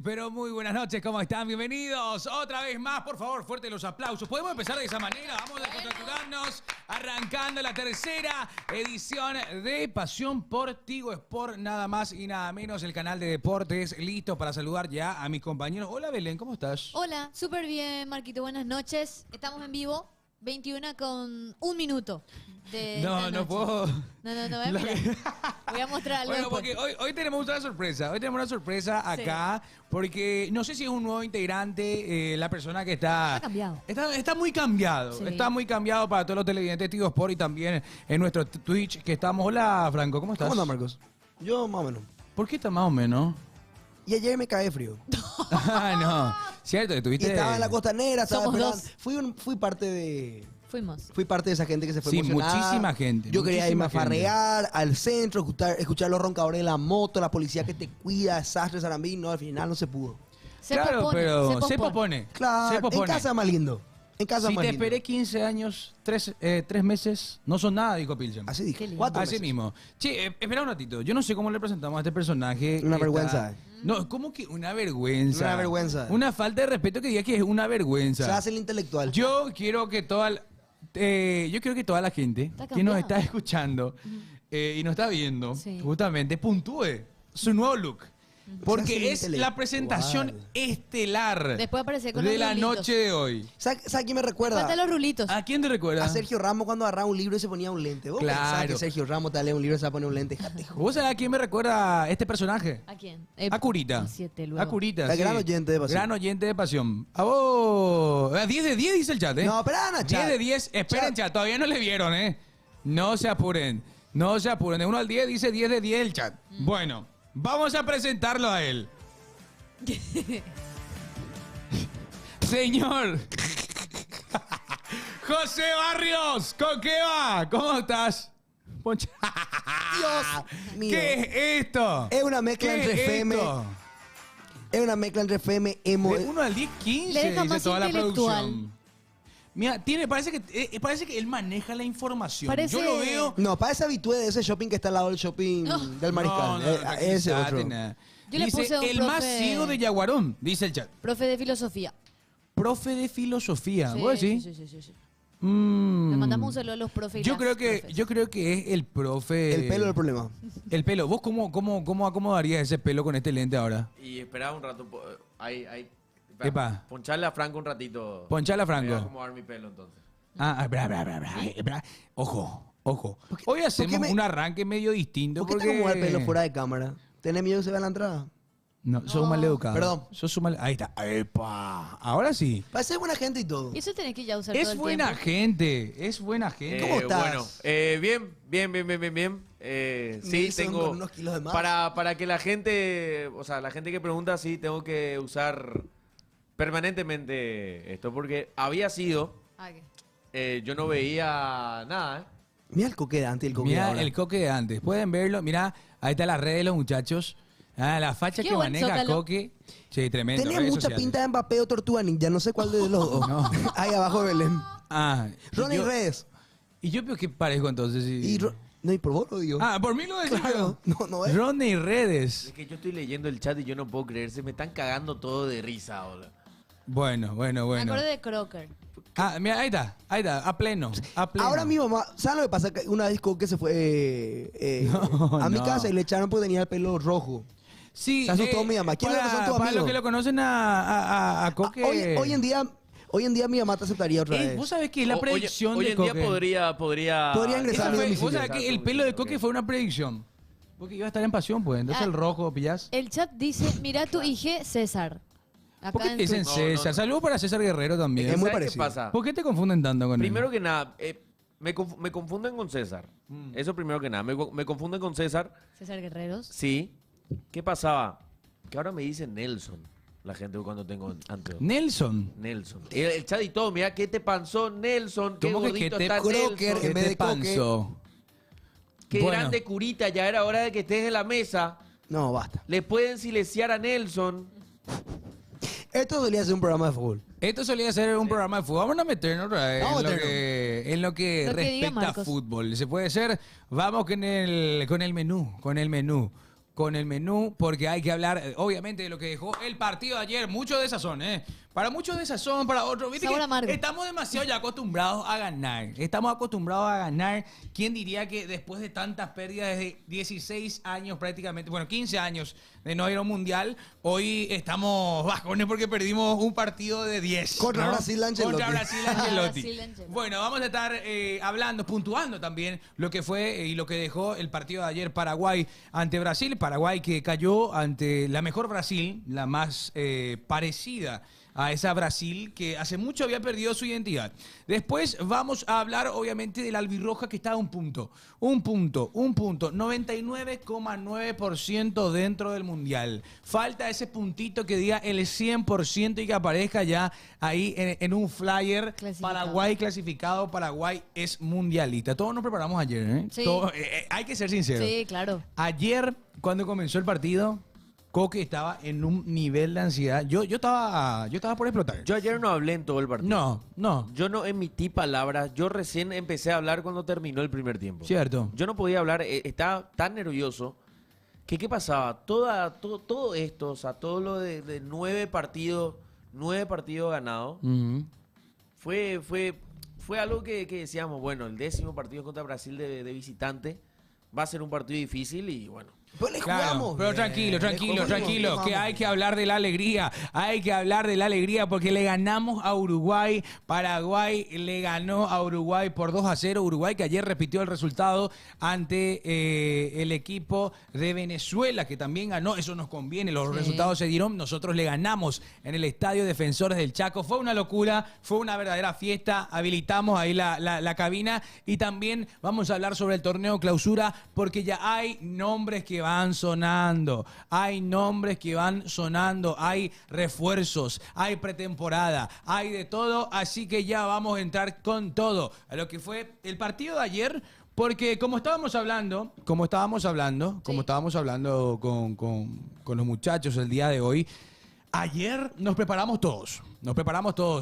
pero muy buenas noches, ¿cómo están? Bienvenidos otra vez más, por favor, fuerte los aplausos. ¿Podemos empezar de esa manera? Vamos a descontracturarnos, arrancando la tercera edición de Pasión por Tigo Sport, nada más y nada menos, el canal de deportes, listo para saludar ya a mis compañeros. Hola Belén, ¿cómo estás? Hola, súper bien, Marquito, buenas noches. Estamos en vivo, 21 con un minuto. No puedo. No, mira. Voy a mostrar algo. Bueno, porque hoy tenemos una sorpresa. Hoy tenemos una sorpresa acá, porque no sé si es un nuevo integrante, la persona que está. Ha cambiado. Está muy cambiado. Sí. Está muy cambiado para todos los televidentes de Tigo Sport y también en nuestro Twitch que estamos. Hola, Franco, ¿cómo estás? ¿Cómo andas, Marcos? Yo más o menos. ¿Por qué está más o menos? Y ayer me cae frío. Ah, no. Cierto, que Y tuviste. estaba en la costanera, estaba Somos esperando. dos. Fui parte de. Fuimos. Fui parte de esa gente que se fue Sí, emocionada. muchísima gente, Yo quería irme a muchísima gente. farrear al centro, escuchar los roncadores de la moto, la policía que te cuida, desastre, Sarambí. No, al final no se pudo. Claro, pero se pospone. popone. Claro, Se popone. en casa más lindo. En casa Si más te lindo. esperé 15 años, 3 meses, no son nada, dijo Pilsen. Así dije. Qué lindo. 4 Así meses. mismo. Che, espera un ratito. Yo no sé cómo le presentamos a este personaje. Una que vergüenza. está- No, ¿cómo que una vergüenza? Una vergüenza. Una falta de respeto que diga que es una vergüenza. Se hace el intelectual. Yo quiero que toda la gente Está que nos cambiado. está escuchando y nos está viendo, Sí. justamente, puntúe su nuevo look. Se hace Porque el es la intelectual. presentación estelar Después aparece con de los la rulitos. noche de hoy. ¿Sabes quién me recuerda? Faltan los rulitos. ¿A quién te recuerda? A Sergio Ramos cuando agarraba un libro y se ponía un lente. ¿Vos Claro. pensás que Sergio Ramos te lee un libro y se va a poner un lente? Jate, ¿Vos sabés a quién me recuerda este personaje? ¿A quién? A Curita. 7 luego. A Curita, El sí. gran oyente de Pasión. Gran oyente de Pasión. A vos. 10 de 10 dice el chat, ¿eh? No, espera, Ana, 10 chat. de 10. Esperen, chat. Todavía no le vieron, ¿eh? No se apuren. No se apuren. De 1 al 10 dice 10 de 10 el chat. Bueno, vamos a presentarlo a él. Señor José Barrios, ¿con qué va? ¿Cómo estás? Poncha. Dios mío. ¿Qué es esto? Es una mezcla ¿Qué entre es FM. esto? Es una mezcla entre FM, emo. De 1 al 10, 15, Le deja dice más toda la intelectual. producción. Mira, parece que él maneja la información. Parece- Yo lo veo. No, para ese habitué de ese shopping que está al lado del shopping del Mariscal. Ese otro. Yo le Dice, puse a un el más profe- ciego de Yaguarón, dice el chat. Profe de filosofía. Profe de filosofía. Sí, ¿Vos decís? sí. Mm. Le mandamos un saludo a los profes. y Yo las creo que profes. es el profe. El pelo del problema. El pelo. ¿Vos cómo acomodarías ese pelo con este lente ahora? Y esperaba un rato. Ahí. Epa. Poncharle a Franco un ratito. Poncharle a Franco. Voy a acomodar mi pelo entonces. Espera. Ojo. Hoy hacemos me- un arranque medio distinto. ¿Por qué porque te acomodas el pelo fuera de cámara? ¿Tenés miedo que se vea la entrada? No, sos mal educado. Perdón. Sos un mal. Ahí está. ¡Epa! Ahora sí. Parece buena gente y todo. Y eso tenés que ya usar todo Es el buena tiempo. gente. Es buena gente. ¿Cómo estás? Bueno, bien. Sí, Nelson tengo. con unos kilos de más. Para que la gente. O sea, la gente que pregunta, sí, tengo que usar permanentemente esto. Porque había sido. Ah, ¿qué? Yo no veía nada, ¿eh? Mira el coque de antes y el coque de Mira ahora. el coque de antes. Pueden verlo. Mira, ahí está la red de los muchachos. Ah, la facha Qué que buen maneja zócalo. Coque. Sí, tremendo. Tenía redes mucha sociales. pinta de Mbappé o Tortuga Ninja. No sé cuál de los dos. No. Ahí abajo de Belén. Ah, Ronnie yo- Redes. Y yo veo que parezco entonces. Y no, y por vos lo digo. Ah, por mí lo decía. Claro. No es. Ronnie Redes. Es que yo estoy leyendo el chat y yo no puedo creer. Se me están cagando todo de risa ahora. Bueno. Me acuerdo de Crocker. Ah, mira, ahí está, a pleno. Ahora mi mamá, ¿sabes lo que pasa? Que una vez Coque se fue a mi no. casa y le echaron porque tenía el pelo rojo. Sí, Se asustó mi mamá. ¿Quién le pasó a tu para amigo? los que lo conocen a Coque. Hoy en día mi mamá te aceptaría otra vez. Vos sabés que la predicción hoy de en Coque. día podría Podría ingresar Esa a mi fue- domicilio. vos sabés que el pelo de Coque fue una predicción. Porque iba a estar en pasión, pues. Entonces Ah. el rojo, ¿pillás? El chat dice, mira tu IG César. Acá ¿Por qué en te dicen Twitch. César? No. Saludos para César Guerrero también. Es muy ¿Sabes qué parecido. pasa? ¿Por qué te confunden tanto con Primero él? que nada, me confunden con César. Eso primero que nada. Me confunden con César. César Guerreros. Sí. ¿Qué pasaba? Que ahora me dicen Nelson. La gente cuando tengo antes. Nelson. Nelson. El chat y todo. Mira, ¿qué te pasó, Nelson? ¿Qué ¿Cómo que gordito te está Crocker Nelson? ¿Qué en vez te de Coque? panzó? Qué Bueno. grande curita. Ya era hora de que estés en la mesa. No, basta. Le pueden silenciar a Nelson. Esto solía ser un programa de fútbol. Esto solía ser un programa de fútbol. Vamos a meternos otra vez Vamos a en lo meternos. que, en lo que Lo que diga respecta a Marcos. fútbol. ¿Se puede ser? Vamos con el menú. con el menú, porque hay que hablar, obviamente, de lo que dejó el partido de ayer. Mucho de sazón, ¿eh? Para muchos de sazón, para otros. ¿Viste Sabor que amargo. estamos demasiado ya acostumbrados a ganar. Estamos acostumbrados a ganar. ¿Quién diría que después de tantas pérdidas, desde 16 años prácticamente, bueno, 15 años de no ir a un mundial, hoy estamos bajones porque perdimos un partido de 10. Contra Brasil de Ancelotti. Contra Brasil de Ancelotti. Brasil de Ancelotti. Bueno, vamos a estar hablando, puntuando también lo que fue y lo que dejó el partido de ayer Paraguay ante Brasil. Paraguay que cayó ante la mejor Brasil, la más parecida a esa Brasil que hace mucho había perdido su identidad. Después vamos a hablar obviamente de la albirroja que está a un punto, 99,9% dentro del Mundial. Falta ese puntito que diga el 100% y que aparezca ya ahí en un flyer. Clasificado. Paraguay clasificado, Paraguay es mundialista. Todos nos preparamos ayer, ¿eh? Sí. Hay que ser sinceros. Sí, claro. Ayer, cuando comenzó el partido, Coque estaba en un nivel de ansiedad. Yo estaba por explotar. Yo ayer no hablé en todo el partido. No. Yo no emití palabras. Yo recién empecé a hablar cuando terminó el primer tiempo. Cierto. Yo no podía hablar. Estaba tan nervioso que ¿qué pasaba? Todo esto, o sea, todo lo de 9 partidos ganados, Ujú. fue algo que decíamos, bueno, el 10º partido contra Brasil de visitante va a ser un partido difícil y bueno. Pues le Claro, jugamos. pero bien, tranquilo, le jugamos. que hay que hablar de la alegría, porque le ganamos a Uruguay, Paraguay le ganó a Uruguay por 2-0, Uruguay que ayer repitió el resultado ante el equipo de Venezuela, que también ganó, eso nos conviene, los Sí. resultados se dieron, nosotros le ganamos en el Estadio Defensores del Chaco, fue una locura, fue una verdadera fiesta, habilitamos ahí la cabina y también vamos a hablar sobre el torneo clausura, porque ya hay nombres que van sonando, hay refuerzos, hay pretemporada, hay de todo, así que ya vamos a entrar con todo a lo que fue el partido de ayer, porque como estábamos hablando con los muchachos el día de hoy, ayer nos preparamos todos,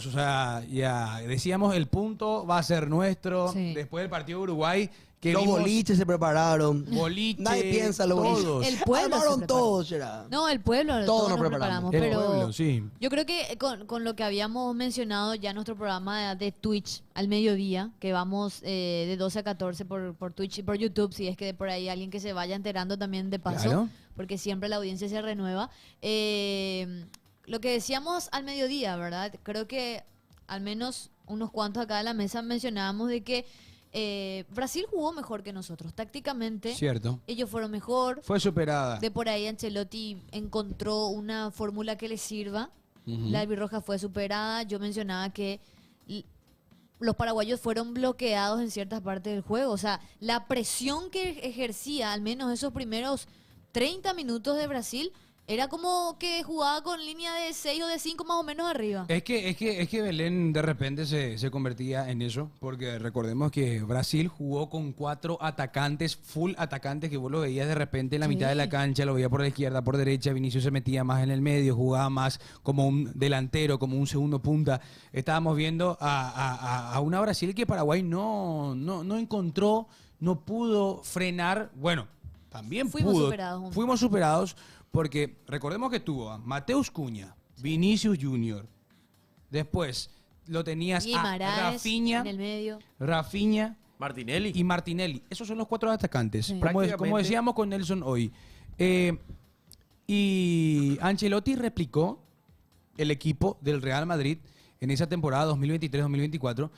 o sea, ya decíamos el punto va a ser nuestro, Sí. después del partido de Uruguay, que Los vimos boliches se prepararon. boliche, Nadie piensa los boliches. todos. El pueblo se Armaron preparó. todos, Gerard. No, el pueblo, Todos todos nos nos preparamos. preparamos. El Pero pueblo, sí. yo creo que con lo que habíamos mencionado ya en nuestro programa de Twitch al mediodía, que vamos de 12 a 14 por Twitch y por YouTube, si es que por ahí alguien que se vaya enterando también de paso, Claro. porque siempre la audiencia se renueva. Lo que decíamos al mediodía, ¿verdad? Creo que al menos unos cuantos acá de la mesa mencionábamos de que Brasil jugó mejor que nosotros. Tácticamente, Cierto. ellos fueron mejor. Fue superada. De por ahí Ancelotti encontró una fórmula que le sirva. Ujú. La albirroja fue superada. Yo mencionaba que los paraguayos fueron bloqueados en ciertas partes del juego. O sea, la presión que ejercía, al menos esos primeros 30 minutos de Brasil, era como que jugaba con línea de 6 o de 5 más o menos arriba. Es que Belén de repente se convertía en eso, porque recordemos que Brasil jugó con 4 atacantes, full atacantes, que vos lo veías de repente en la Sí. mitad de la cancha, lo veías por la izquierda, por derecha, Vinicius se metía más en el medio, jugaba más como un delantero, como un segundo punta. Estábamos viendo a una Brasil que Paraguay no encontró, no pudo frenar, bueno, también Fuimos pudo. superados. Fuimos superados porque recordemos que tuvo a Mateus Cunha, Vinicius Junior. Después lo tenías a Guimaraes Rafinha, en el medio. Martinelli. y Martinelli. Esos son los 4 atacantes. Sí. Como Prácticamente. decíamos con Nelson hoy. Y Ancelotti replicó el equipo del Real Madrid en esa temporada 2023-2024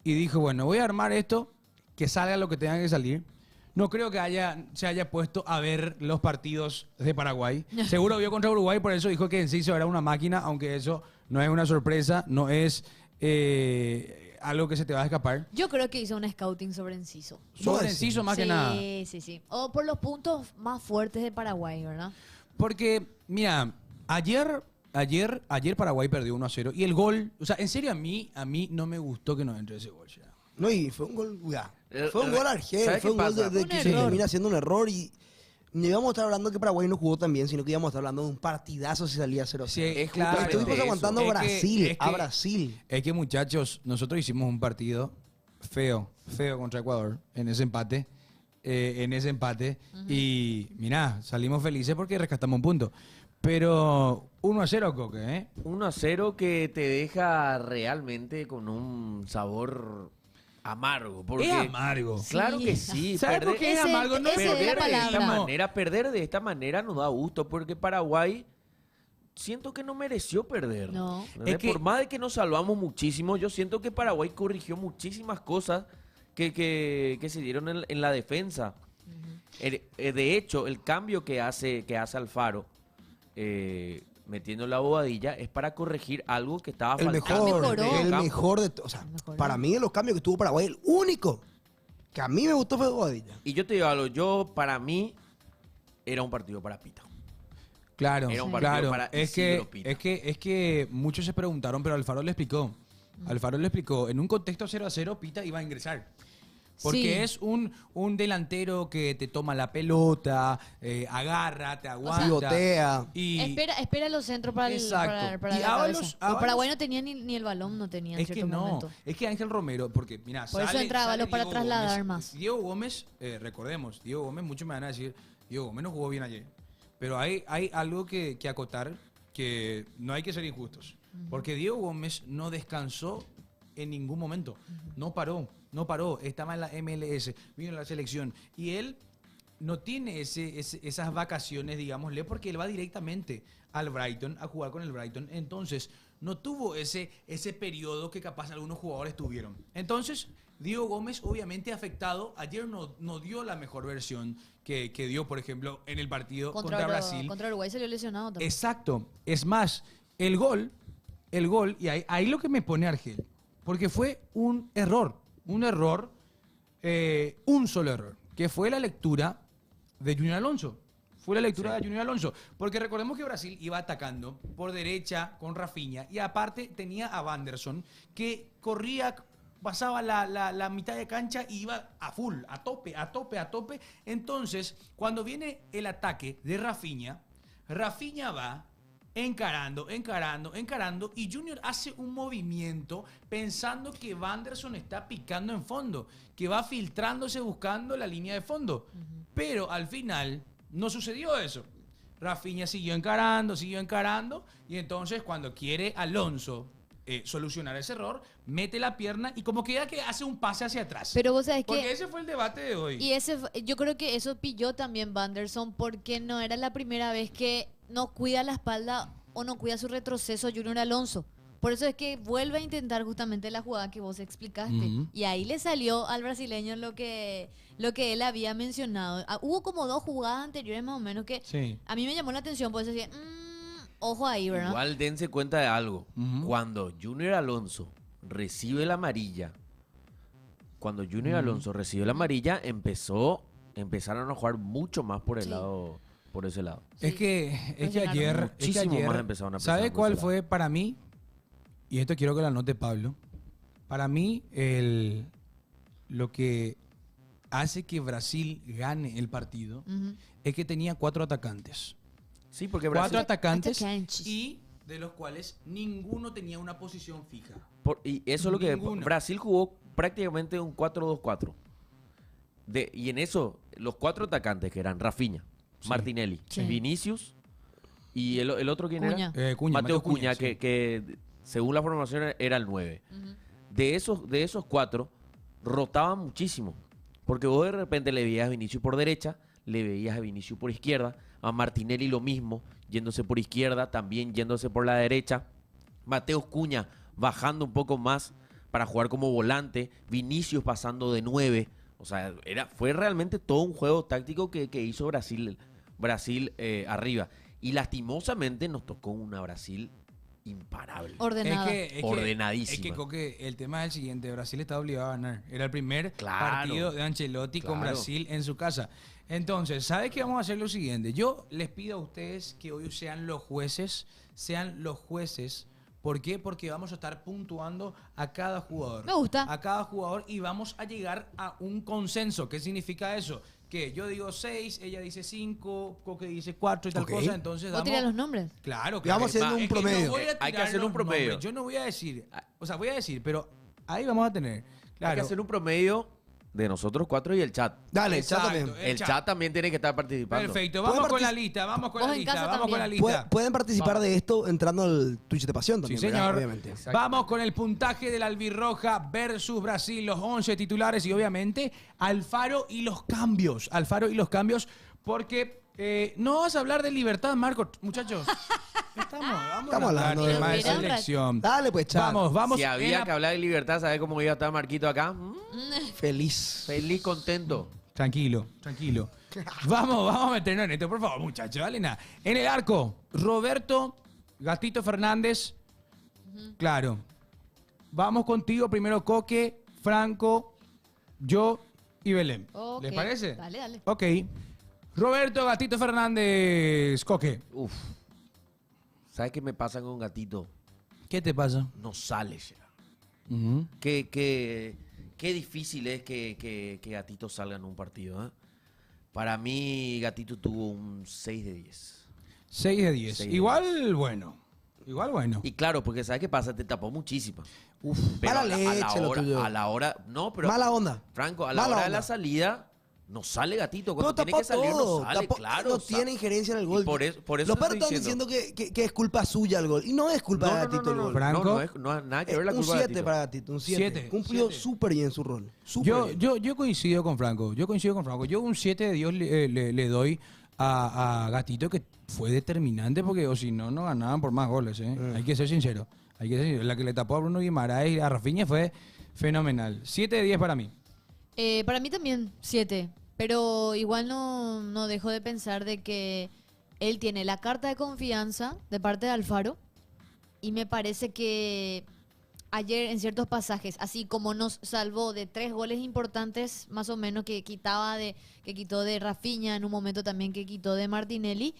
y dijo, bueno, voy a armar esto, que salga lo que tenga que salir. No creo que se haya puesto a ver los partidos de Paraguay. Seguro vio contra Uruguay, por eso dijo que Enciso era una máquina, aunque eso no es una sorpresa, no es algo que se te va a escapar. Yo creo que hizo un scouting sobre Enciso. Sobre Enciso más que nada. Sí. O por los puntos más fuertes de Paraguay, ¿verdad? Porque, mira, ayer Paraguay perdió 1-0 y el gol, o sea, en serio a mí no me gustó que no entre ese gol. Ya. No, y fue un gol, fue un gol argel, ¿Sabes fue qué un gol pasa? de Un que error. termina siendo un error y no íbamos a estar hablando que Paraguay no jugó tan bien, sino que íbamos a estar hablando de un partidazo si salía 0-0. Sí, Es claro. justamente Estuvimos eso. aguantando a Es que- Brasil, es a que- Brasil. Es que, muchachos, nosotros hicimos un partido feo contra Ecuador en ese empate. en ese empate y mirá, salimos felices porque rescatamos un punto. Pero 1-0, Coque, ¿eh? 1-0 que te deja realmente con un sabor amargo. Porque, Es amargo. Claro Sí. que sí. ¿Sabes por qué es Ese- amargo? No esa es la perder de palabra. esta manera, perder de esta manera nos da gusto porque Paraguay siento que no mereció perder. No. ¿Entendés? Es que- Por más de que nos salvamos muchísimo, yo siento que Paraguay corrigió muchísimas cosas que se dieron en la defensa. De hecho, el cambio que hace Alfaro metiendo la bobadilla es para corregir algo que estaba El faltando. mejor, Mejoró. el campo. mejor de todos. O sea, Mejoró. para mí de los cambios que tuvo Paraguay, el único que a mí me gustó fue Bobadilla. Y yo te digo algo, para mí era un partido para Pita. Claro, Era un partido claro. para Es Isidro que, Pita. es que muchos se preguntaron, pero Alfaro le explicó. Alfaro le explicó, en un contexto 0-0, Pita iba a ingresar. Porque Sí. es un delantero que te toma la pelota, agarra, te aguanta. Pivotea. Y Espera los centros para, Exacto. para Y la Ábalos- cabeza. Ábalos- Paraguay no tenía ni el balón, no tenía en es que cierto no, momento. es que Ángel Romero, porque mira, Por eso entra Ábalos para Diego trasladar Gómez. más. Diego Gómez, recordemos, Diego Gómez, muchos me van a decir, Diego Gómez no jugó bien ayer. Pero hay algo que acotar, que no hay que ser injustos. Porque Diego Gómez no descansó en ningún momento. No paró. Estaba en la MLS, vino a la selección. Y él no tiene esas vacaciones, digámosle, porque él va directamente al Brighton a jugar con el Brighton. Entonces, no tuvo ese periodo que capaz algunos jugadores tuvieron. Entonces, Diego Gómez, obviamente afectado, ayer no dio la mejor versión que dio, por ejemplo, en el partido contra Brasil. Contra Uruguay salió lesionado también. Exacto. Es más, el gol, y ahí lo que me pone Argel, porque fue un solo error, que fue la lectura de Junior Alonso. Fue la lectura de Junior Alonso. Porque recordemos que Brasil iba atacando por derecha con Rafinha y aparte tenía a Wanderson que corría, pasaba la mitad de cancha y iba a full, a tope. Entonces, cuando viene el ataque de Rafinha va encarando y Junior hace un movimiento pensando que Wanderson está picando en fondo, que va filtrándose buscando la línea de fondo. Pero al final no sucedió eso. Rafinha siguió encarando y entonces cuando quiere Alonso solucionar ese error, mete la pierna y como que hace un pase hacia atrás. Pero vos sabés Porque que... ese fue el debate de hoy. Y yo creo que eso pilló también Wanderson porque no era la primera vez que no cuida la espalda o no cuida su retroceso Junior Alonso. Por eso es que vuelve a intentar justamente la jugada que vos explicaste. Ujú. Y ahí le salió al brasileño lo que él había mencionado. Hubo como 2 jugadas anteriores más o menos que Sí. a mí me llamó la atención. Por eso decía, ojo ahí, ¿verdad? Igual dense cuenta de algo. Ujú. Cuando Junior Alonso recibe la amarilla, empezaron a jugar mucho más por el Sí. lado, por ese lado. Es Sí, que presionaron ayer, muchísimo más empezaron a presionar ¿sabe por cuál ese lado. fue para mí? Y esto quiero que lo anote Pablo. Para mí, lo que hace que Brasil gane el partido Ujú. es que tenía 4 atacantes. Sí, porque 4 Brasil, atacantes Atacantes. y de los cuales ninguno tenía una posición fija. y eso es lo que Ninguno. Brasil jugó prácticamente un 4-2-4. Y en eso, los 4 atacantes que eran Rafinha, Sí. Martinelli, Sí. Vinicius y el otro quién Cuña. era? Cuña, Mateo Cuña, sí. que según la formación era el 9. Ujú. De esos 4, rotaban muchísimo. Porque vos de repente le veías a Vinicius por derecha, le veías a Vinicius por izquierda, a Martinelli lo mismo, yéndose por izquierda, también yéndose por la derecha. Mateo Cuña bajando un poco más para jugar como volante, Vinicius pasando de 9. O sea, fue realmente todo un juego táctico que hizo Brasil arriba. Y lastimosamente nos tocó una Brasil imparable. Ordenada. Ordenadísima. Es que, Coque, el tema es el siguiente. Brasil estaba obligado a ganar. Era el primer Claro. partido de Ancelotti con Claro. Brasil en su casa. Entonces, ¿sabes qué? Vamos a hacer lo siguiente. Yo les pido a ustedes que hoy sean los jueces. ¿Por qué? Porque vamos a estar puntuando a cada jugador. Me gusta. A cada jugador y vamos a llegar a un consenso. ¿Qué significa eso? Que yo digo 6, ella dice 5, Coque dice 4 y tal Ok. cosa. Entonces ¿Vos damos... tirás los nombres? Claro, Y vamos claro. haciendo un Es que promedio. no voy a Hay que tirar hacer un los promedio. nombres. Yo no voy a decir, o sea, voy a decir, pero ahí vamos a tener. Claro. Hay que hacer un promedio de nosotros 4 y el chat. Dale, chat Exacto, también. El chat también tiene que estar participando. Perfecto, Pueden vamos con la partic- lista, vamos con Vos la en lista, casa vamos con la también. lista. Pueden participar de esto entrando al Twitch de Pasión Sí, también, ¿verdad? señor. Obviamente. Vamos con el puntaje del Albirroja versus Brasil, los 11 titulares y obviamente Alfaro y los cambios. Alfaro y los cambios, porque no vas a hablar de libertad, Marco, muchachos. Vamos a hablar hablando de de más libertad. selección. Dale, pues, chat. Vamos. Si en había la- que hablar de libertad, ¿sabes cómo iba a estar Marquito acá? Feliz. Feliz, contento. Tranquilo. Vamos a meternos en esto, por favor, muchachos. Dale nada. En el arco, Roberto Gatito Fernández. Claro. Vamos contigo primero, Coque, Franco, yo y Belén. Ok. ¿Les parece? Dale. Ok. Roberto Gatito Fernández, Coque. Uf. ¿Sabes qué me pasa con Gatito? ¿Qué te pasa? No sale ya. Ujú. Qué difícil es que Gatito salga en un partido. ¿Eh? Para mí, Gatito tuvo un 6 de 10. 6 de 10. 6 de Igual bueno. Y claro, porque ¿sabes qué pasa? Te tapó muchísimo. Uf, Pero mala leche lo tuyo. a la hora, no, pero Mala onda. Franco, a la Mala hora de onda. la salida no sale Gatito. Cuando Pero tiene tapó que salir todo. no sale, Tapó- claro. no o sea, tiene injerencia en el y gol. por eso Los te perros estoy están diciendo que es culpa suya el gol. Y no es culpa de Gatito el gol. Franco. No es nada que ver la Un culpa de 7 Gatito. para Gatito, un 7. Siete, Cumplió 7. súper bien su rol. Súper bien. Yo coincido con Franco. Yo un 7 de Dios le doy a Gatito, que fue determinante, porque o si no, no ganaban por más goles. Hay que ser sincero. La que le tapó a Bruno Guimaraes y a Rafinha fue fenomenal. 7 de 10 para mí. Para mí también 7, pero igual no dejo de pensar de que él tiene la carta de confianza de parte de Alfaro y me parece que ayer en ciertos pasajes, así como nos salvó de 3 goles importantes más o menos que quitó de Rafinha, en un momento también que quitó de Martinelli,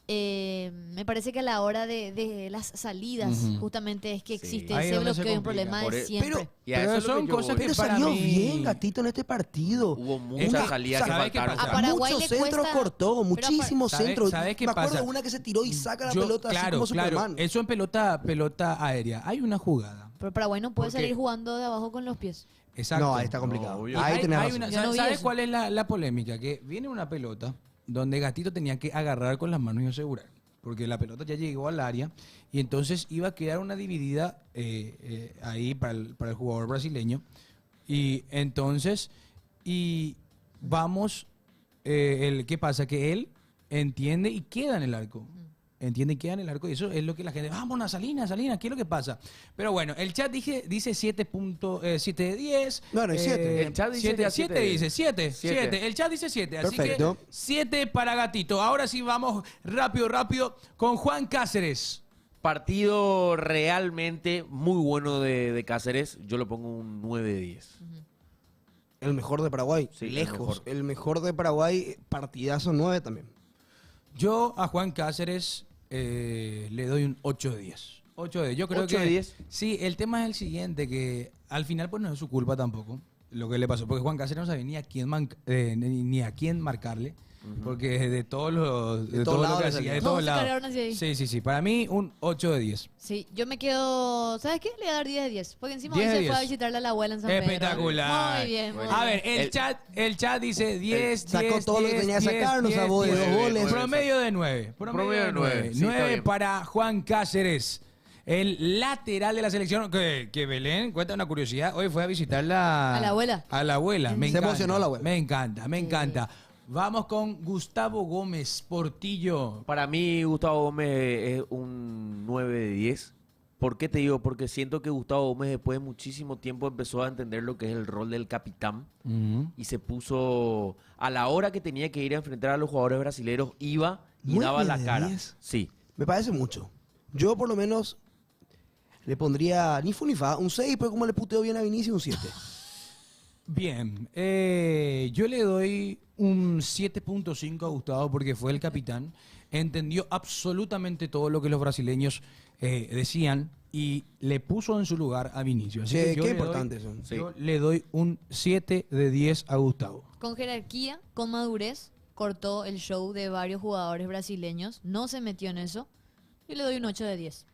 me parece que a la hora de las salidas Ujú. justamente es que Sí. existe Ahí es ese donde se bloqueo, un complica. problema Por de e- siempre. Pero- Y a Pero eso es lo son que yo cosas voy. que Pero para salió mí- bien Gatito en este partido. Hubo muchas salidas que ¿Sabe qué faltaron. pasa? A Paraguay Muchos le centros cuesta- cortó, muchísimos ¿Sabe- centros. sabe qué Me acuerdo pasa? de una que se tiró y saca la Yo- pelota así como Superman. Eso en pelota aérea. Hay una jugada. Pero Paraguay no puede ¿Por qué? salir jugando de abajo con los pies. Exacto. No, ahí está complicado. obvio. Ahí Hay- tenés hay razón. una- Yo no vi ¿Sabes eso. cuál es la polémica? Que viene una pelota donde Gatito tenía que agarrar con las manos y asegurar. Porque la pelota ya llegó al área y entonces iba a quedar una dividida ahí para el jugador brasileño. Y entonces, ¿qué pasa? Que él entiende y queda en el arco. Entiende y queda en el arco y eso es lo que la gente... Vámonos, Salina, ¿qué es lo que pasa? Pero bueno, el chat dice 7 de 10. Bueno, y 7. El chat dice ya 7 7. dice, 7. Siete. El chat dice 7. Así Perfecto. que 7 para Gatito. Ahora sí vamos rápido con Juan Cáceres. Partido realmente muy bueno de Cáceres. Yo le pongo un 9 de 10. El mejor de Paraguay. Sí, el lejos. mejor. El mejor de Paraguay, partidazo 9 también. Yo a Juan Cáceres le doy un 8 de 10. 8 de 10. Yo creo 8 que... de 10. Sí, el tema es el siguiente, que al final pues no es su culpa tampoco lo que le pasó, porque Juan Cáceres no sabía ni a quién marcarle, porque de todos los... De todos todo lo lados que le hacía, salía. de Todos todos se lados. cargaron hacia ahí. Sí. Para mí un 8 de 10. Sí, yo me quedo, ¿sabes qué? Le voy a dar 10 de 10, porque encima 10 hoy de se fue a 10. visitarle a la abuela en San Pedro. Espectacular. Muy bien, muy A bien. ver, el chat dice 10, sacó 10, todo lo que 10, tenía que 10, sacar, nos 10, salvó de 10. 2 goles. Promedio de 9. Promedio de 9. Sí, está 9 bien. para Juan Cáceres. El lateral de la selección, que Belén, cuenta una curiosidad, hoy fue a visitarla... A la abuela. A la abuela, me Se encanta. emocionó la abuela. Me encanta. Vamos con Gustavo Gómez Portillo. Para mí, Gustavo Gómez es un 9 de 10. ¿Por qué te digo? Porque siento que Gustavo Gómez después de muchísimo tiempo empezó a entender lo que es el rol del capitán y se puso a la hora que tenía que ir a enfrentar a los jugadores brasileños, iba y 9 daba la de cara. 10. Sí. Me parece mucho. Yo por lo menos le pondría ni fu ni fa, un 6, pero como le puteo bien a Vinicius, un 7. Bien, yo le doy un 7.5 a Gustavo porque fue el capitán, entendió absolutamente todo lo que los brasileños decían y le puso en su lugar a Vinicius. Así Sí, que yo qué le doy- importante son. Yo le doy un 7 de 10 a Gustavo. Con jerarquía, con madurez, cortó el show de varios jugadores brasileños, no se metió en eso. Yo le doy un 8 de 10.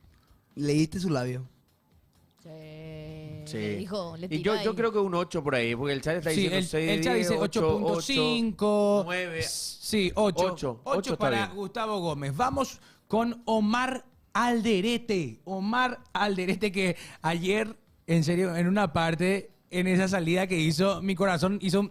Leíste su labio. Sí. Sí. le dijo, le Y tiró yo ahí. creo que un 8 por ahí, porque el chat está Sí, diciendo 6 el chat dice 8.5. 9. Sí, 8. Ocho 8 está para bien. Gustavo Gómez. Vamos con Omar Alderete. Omar Alderete que ayer, en serio, en una parte, en esa salida que hizo, mi corazón hizo...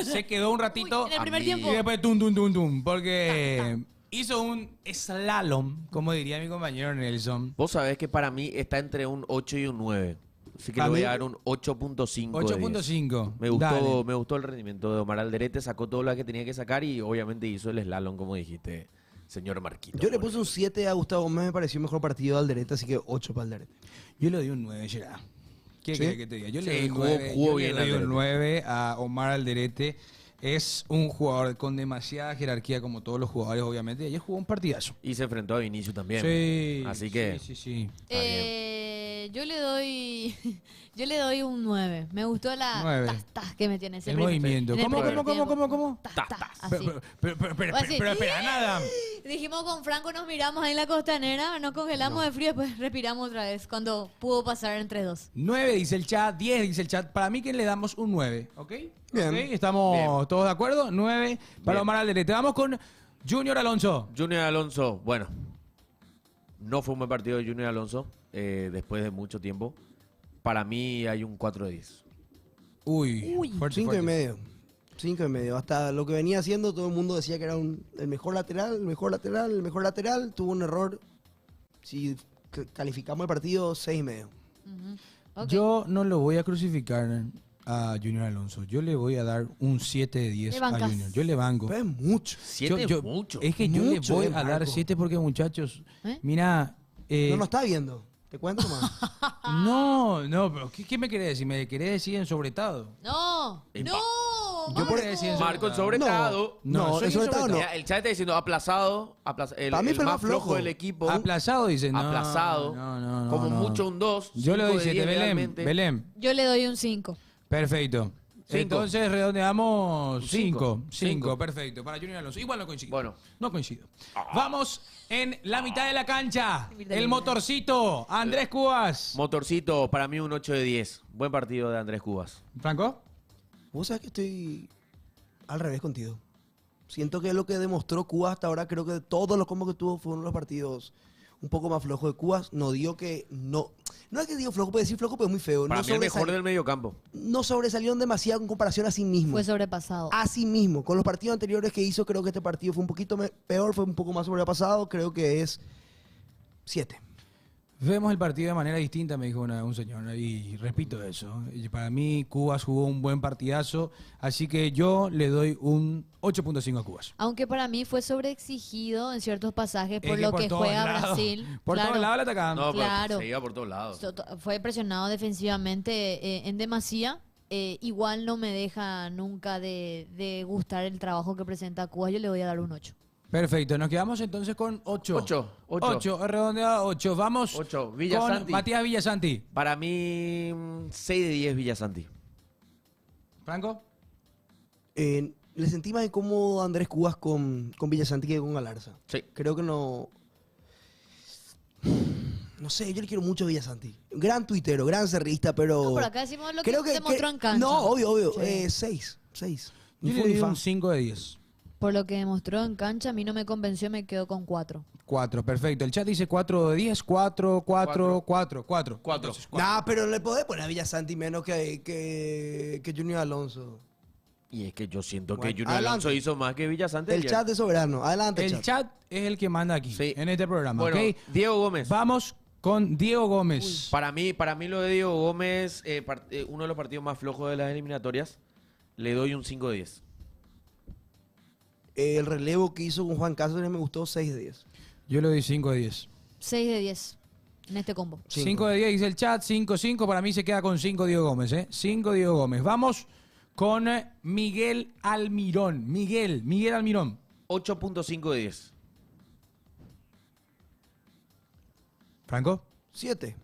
Se quedó un ratito Uy, en el primer mí. tiempo. y después tum, tum, tum, tum. Porque hizo un slalom, como diría mi compañero Nelson. Vos sabés que para mí está entre un 8 y un 9. Así que A le voy mí- a dar un 8.5. 8.5. Me Dale. gustó el rendimiento de Omar Alderete, sacó todo lo que tenía que sacar y obviamente hizo el slalom, como dijiste, señor Marquito. Yo le puse un 7 a Gustavo Gómez, me pareció mejor partido de Alderete, así que 8 para Alderete. Yo le doy un 9, Gerard. ¿Qué ¿Sí? querés que te diga? Yo Sí, le doy un jugó- 9. jugó Yo bien le doy un Alderete. 9 a Omar Alderete. Es un jugador con demasiada jerarquía, como todos los jugadores, obviamente. Y ayer jugó un partidazo. Y se enfrentó a Vinicius también. Sí. Así que Sí, sí, sí. Yo le doy yo le doy un 9. Me gustó la 9. tas que me tiene El siempre. movimiento. en el ¿Cómo, primer cómo, tiempo. cómo? Tas, Tas, tas, tas. así. Pero Así. espera, nada. Dijimos con Franco, nos miramos ahí en la costanera, nos congelamos de frío, después respiramos otra vez cuando pudo pasar entre dos. 9 dice el chat, 10 dice el chat. Para mí que le damos un 9, ¿ok? Bien. ¿Ok? ¿Estamos Bien. todos de acuerdo? 9 para Bien. Omar Alderete. Vamos con Junior Alonso. Junior Alonso, bueno, no fue un buen partido de Junior Alonso después de mucho tiempo. Para mí hay un 4 de 10. Uy, Uy. fuerte, 5 y fuerte. medio. 5 y medio. Hasta lo que venía haciendo, todo el mundo decía que era el mejor lateral, el mejor lateral, el mejor lateral. Tuvo un error. Si calificamos el partido, 6 y medio. Ok. Yo no lo voy a crucificar a Junior Alonso. Yo le voy a dar un 7 de 10 Le a bancas. Junior. Yo le banco. Pero es mucho. 7 Yo- es mucho. Es que yo le Mucho, voy a dar Marco. 7 porque, muchachos, ¿Eh? mira... No está viendo. Te cuento nomás. no, pero ¿qué me querés decir? ¿Me querés decir en sobretado? No, Epa. no. Yo por Marco. decir en Marco, el sobretado. sobretado. No, soy el sobretado no. Mira, el chat está diciendo aplazado, el, Para mí el fue más más flojo flojo. del equipo. Aplazado, dice. No, Aplazado. No, como no. mucho un 2. Yo le doy 7. Belén, Belén. Yo le doy un 5. Perfecto. Cinco. Entonces redondeamos 5. Cinco. 5, perfecto. Para Junior Alonso. Igual no coincido. Bueno. No coincido. Vamos en la mitad de la cancha. Mitad de El la motorcito. Andrés Cubas. Motorcito, para mí un 8 de 10. Buen partido de Andrés Cubas. ¿Franco? Vos sabés que estoy al revés contigo. Siento que lo que demostró Cuba hasta ahora, creo que de todos los combos que tuvo fue uno de los partidos un poco más flojos de Cuba. No digo que no. No es que digo flojo, puede decir flojo, pero es muy feo. Para no mí el mejor sobresali- del medio campo. No sobresalieron demasiado en comparación a sí mismo. Fue sobrepasado. A sí mismo. Con los partidos anteriores que hizo, creo que este partido fue un poquito peor, fue un poco más sobrepasado. Creo que es 7. Vemos el partido de manera distinta, me dijo un señor, y repito eso. Y para mí, Cubas jugó un buen partidazo, así que yo le doy un 8.5 a Cubas. Aunque para mí fue sobreexigido en ciertos pasajes por Es lo por que todos juega lados- Brasil. Por Claro. todos lados le atacaban. No, pero Claro. se iba por todos lados. Fue presionado defensivamente en demasía. Igual no me deja nunca de gustar el trabajo que presenta Cuba. Yo le voy a dar un 8. Perfecto, nos quedamos entonces con 8. 8. redondeado 8. Vamos 8. con Villasanti. Matías Villasanti. Para mí, 6 de 10 Villasanti. ¿Franco? Le sentí más incómodo a Andrés Cubas con Villasanti que con Galarza. Sí. Creo que no. No sé, yo le quiero mucho a Villasanti. Gran tuitero, gran cerrista, pero. No, por acá decimos lo que creo se mostró en cancha. No, obvio. Sí. 6. 6. Yo le doy un 5 de 10. Por lo que demostró en cancha, a mí no me convenció, me quedo con 4. 4, perfecto. El chat dice 4 de 10, 4, 4, 4, 4. 4. Nah, pero le podés poner a Villasanti menos que Junior Alonso. Y es que yo siento Bueno, que Junior adelante. Alonso hizo más que Villasanti. El ayer. chat es soberano. Adelante, El chat es el que manda aquí, Sí. en este programa, Bueno, ¿ok? Diego Gómez. Vamos con Diego Gómez. Para mí lo de Diego Gómez, uno de los partidos más flojos de las eliminatorias, le doy un 5 de 10. El relevo que hizo con Juan Cáceres me gustó 6 de 10. Yo le doy 5 de 10. 6 de 10 en este combo. 5 de 10 dice el chat, 5, para mí se queda con 5 Diego Gómez, 5 Diego Gómez. Vamos con Miguel Almirón. Miguel Almirón. 8.5 de 10. ¿Franco? 7.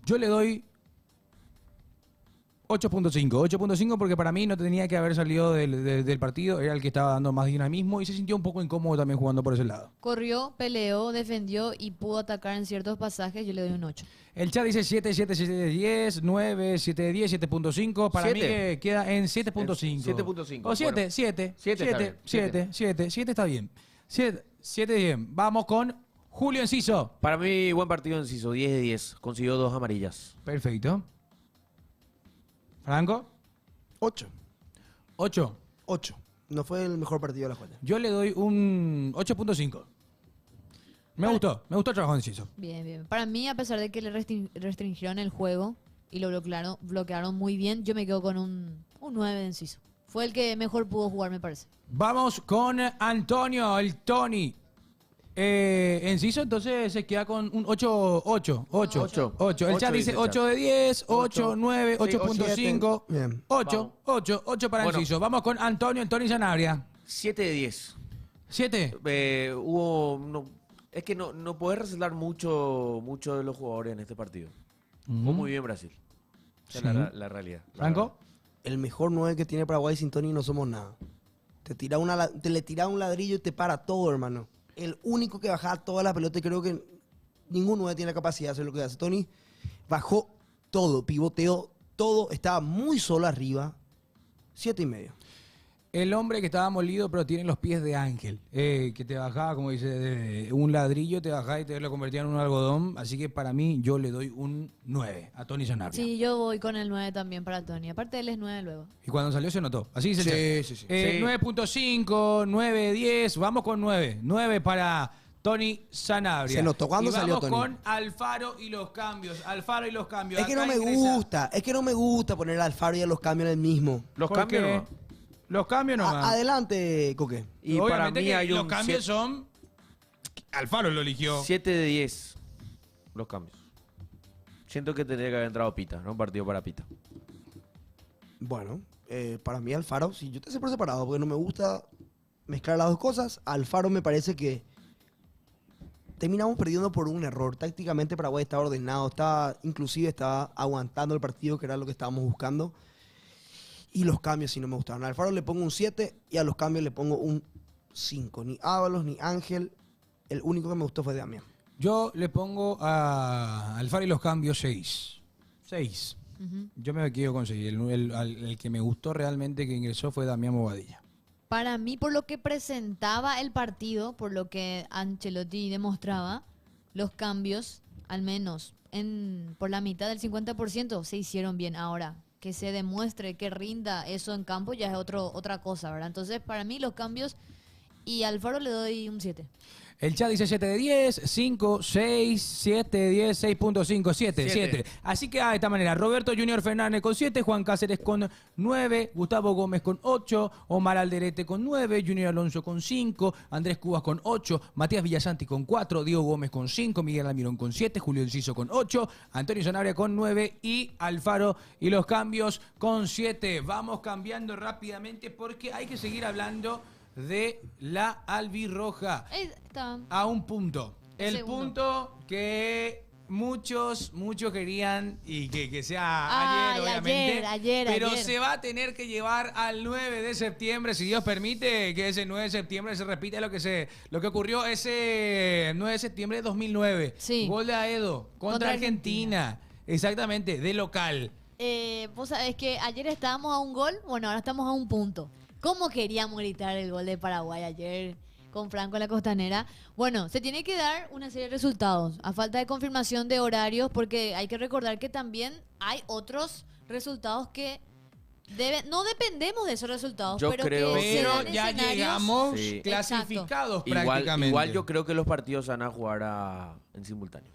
Yo le doy 8.5. 8.5 porque para mí no tenía que haber salido del partido. Era el que estaba dando más dinamismo y se sintió un poco incómodo también jugando por ese lado. Corrió, peleó, defendió y pudo atacar en ciertos pasajes. Yo le doy un 8. El chat dice 7, 7, 7 de 10, 9, 7 de 10, 7.5. Para mí 7. que queda en 7.5. 7.5. O 7, Bueno. 7, 7 está 7, bien, 7 está bien. 7 de 10. Vamos con Julio Enciso. Para mí, buen partido Enciso, 10 de 10. Consiguió 2 amarillas. Perfecto. Franco, 8. 8. 8. No fue el mejor partido de la jornada. Yo le doy un 8.5. Me gustó el trabajo de Enciso. Bien, bien. Para mí, a pesar de que le restringieron el juego y lo bloquearon muy bien, yo me quedo con un 9 de Enciso. Fue el que mejor pudo jugar, me parece. Vamos con Antonio, el Tony. Enciso entonces se queda con un 8. El chat dice 8 de 10, 8, 9, 8.5. Bien. 8 para Bueno. Enciso. Vamos con Antonio, el Tony Sanabria. 7 de 10. 7. Es que no podés resaltar mucho de los jugadores en este partido. Jugó muy bien Brasil. Esa Sí. es la realidad. Franco. El mejor 9 que tiene Paraguay sin Tony no somos nada. Le tira un ladrillo y te para todo, hermano. El único que bajaba toda la pelota y creo que ningún 9 tiene la capacidad de hacer lo que hace Tony. Bajó todo, pivoteó todo, estaba muy solo arriba. 7.5. El hombre que estaba molido, pero tiene los pies de ángel. Que te bajaba, como dice, de un ladrillo, te bajaba y te lo convertía en un algodón. Así que para mí, yo le doy un 9 a Tony Sanabria. Sí, yo voy con el 9 también para Tony. Aparte, él es 9 luego. Y cuando salió se notó. Así dice el Sí, chat. sí, sí. 9.5, 9, 10. Vamos con 9. 9 para Tony Sanabria. Se notó cuando y salió vamos Tony. con Alfaro y los cambios. Alfaro y los cambios. Es que no Acá me ingresa- gusta poner al Alfaro y a los cambios en el mismo. Los ¿Por cambios qué? no. Los cambios nomás. Adelante, Coque. Y para Obviamente mí que hay los un cambios son... Alfaro lo eligió. 7 de 10. Los cambios. Siento que tendría que haber entrado Pita, ¿no? Un partido para Pita. Bueno, para mí Alfaro, si yo te sé por separado, porque no me gusta mezclar las dos cosas, Alfaro me parece que terminamos perdiendo por un error. Tácticamente Paraguay estaba ordenado, inclusive estaba aguantando el partido, que era lo que estábamos buscando. Y los cambios sí no me gustaron. A Alfaro le pongo un 7 y a los cambios le pongo un 5. Ni Ábalos ni Ángel. El único que me gustó fue Damián. Yo le pongo a Alfaro y los cambios 6. 6. Yo me quiero conseguir. El que me gustó realmente que ingresó fue Damián Bobadilla. Para mí, por lo que presentaba el partido, por lo que Ancelotti demostraba, los cambios, al menos por la mitad del 50%, se hicieron bien. Ahora, que se demuestre, que rinda eso en campo, ya es otra cosa, ¿verdad? Entonces, para mí, los cambios, y al Alfaro le doy un 7. El chat dice 7 de 10, 5, 6, 7 de 10, 6.5, 7. Siete. Así que de esta manera, Roberto Junior Fernández con 7, Juan Cáceres con 9, Gustavo Gómez con 8, Omar Alderete con 9, Junior Alonso con 5, Andrés Cubas con 8, Matías Villasanti con 4, Diego Gómez con 5, Miguel Almirón con 7, Julio Enciso con 8, Antonio Sanabria con 9 y Alfaro y los cambios con 7. Vamos cambiando rápidamente porque hay que seguir hablando de la albirroja. Ahí está. A un punto. El Segundo. punto que muchos querían y que sea Ay, ayer, obviamente. ayer. Pero se va a tener que llevar al 9 de septiembre, si Dios permite, que ese 9 de septiembre se repita lo que ocurrió ese 9 de septiembre de 2009. Sí. Gol de Aedo contra Argentina. Exactamente, de local. Vos sabés que ayer estábamos a un gol, bueno, ahora estamos a un punto. ¿Cómo queríamos gritar el gol de Paraguay ayer con Franco en la Costanera? Bueno, se tiene que dar una serie de resultados, a falta de confirmación de horarios, porque hay que recordar que también hay otros resultados que no dependemos de esos resultados, Yo pero creo que se Pero dan ya escenarios- llegamos Sí. clasificados prácticamente. Igual yo creo que los partidos se van a jugar en simultáneo.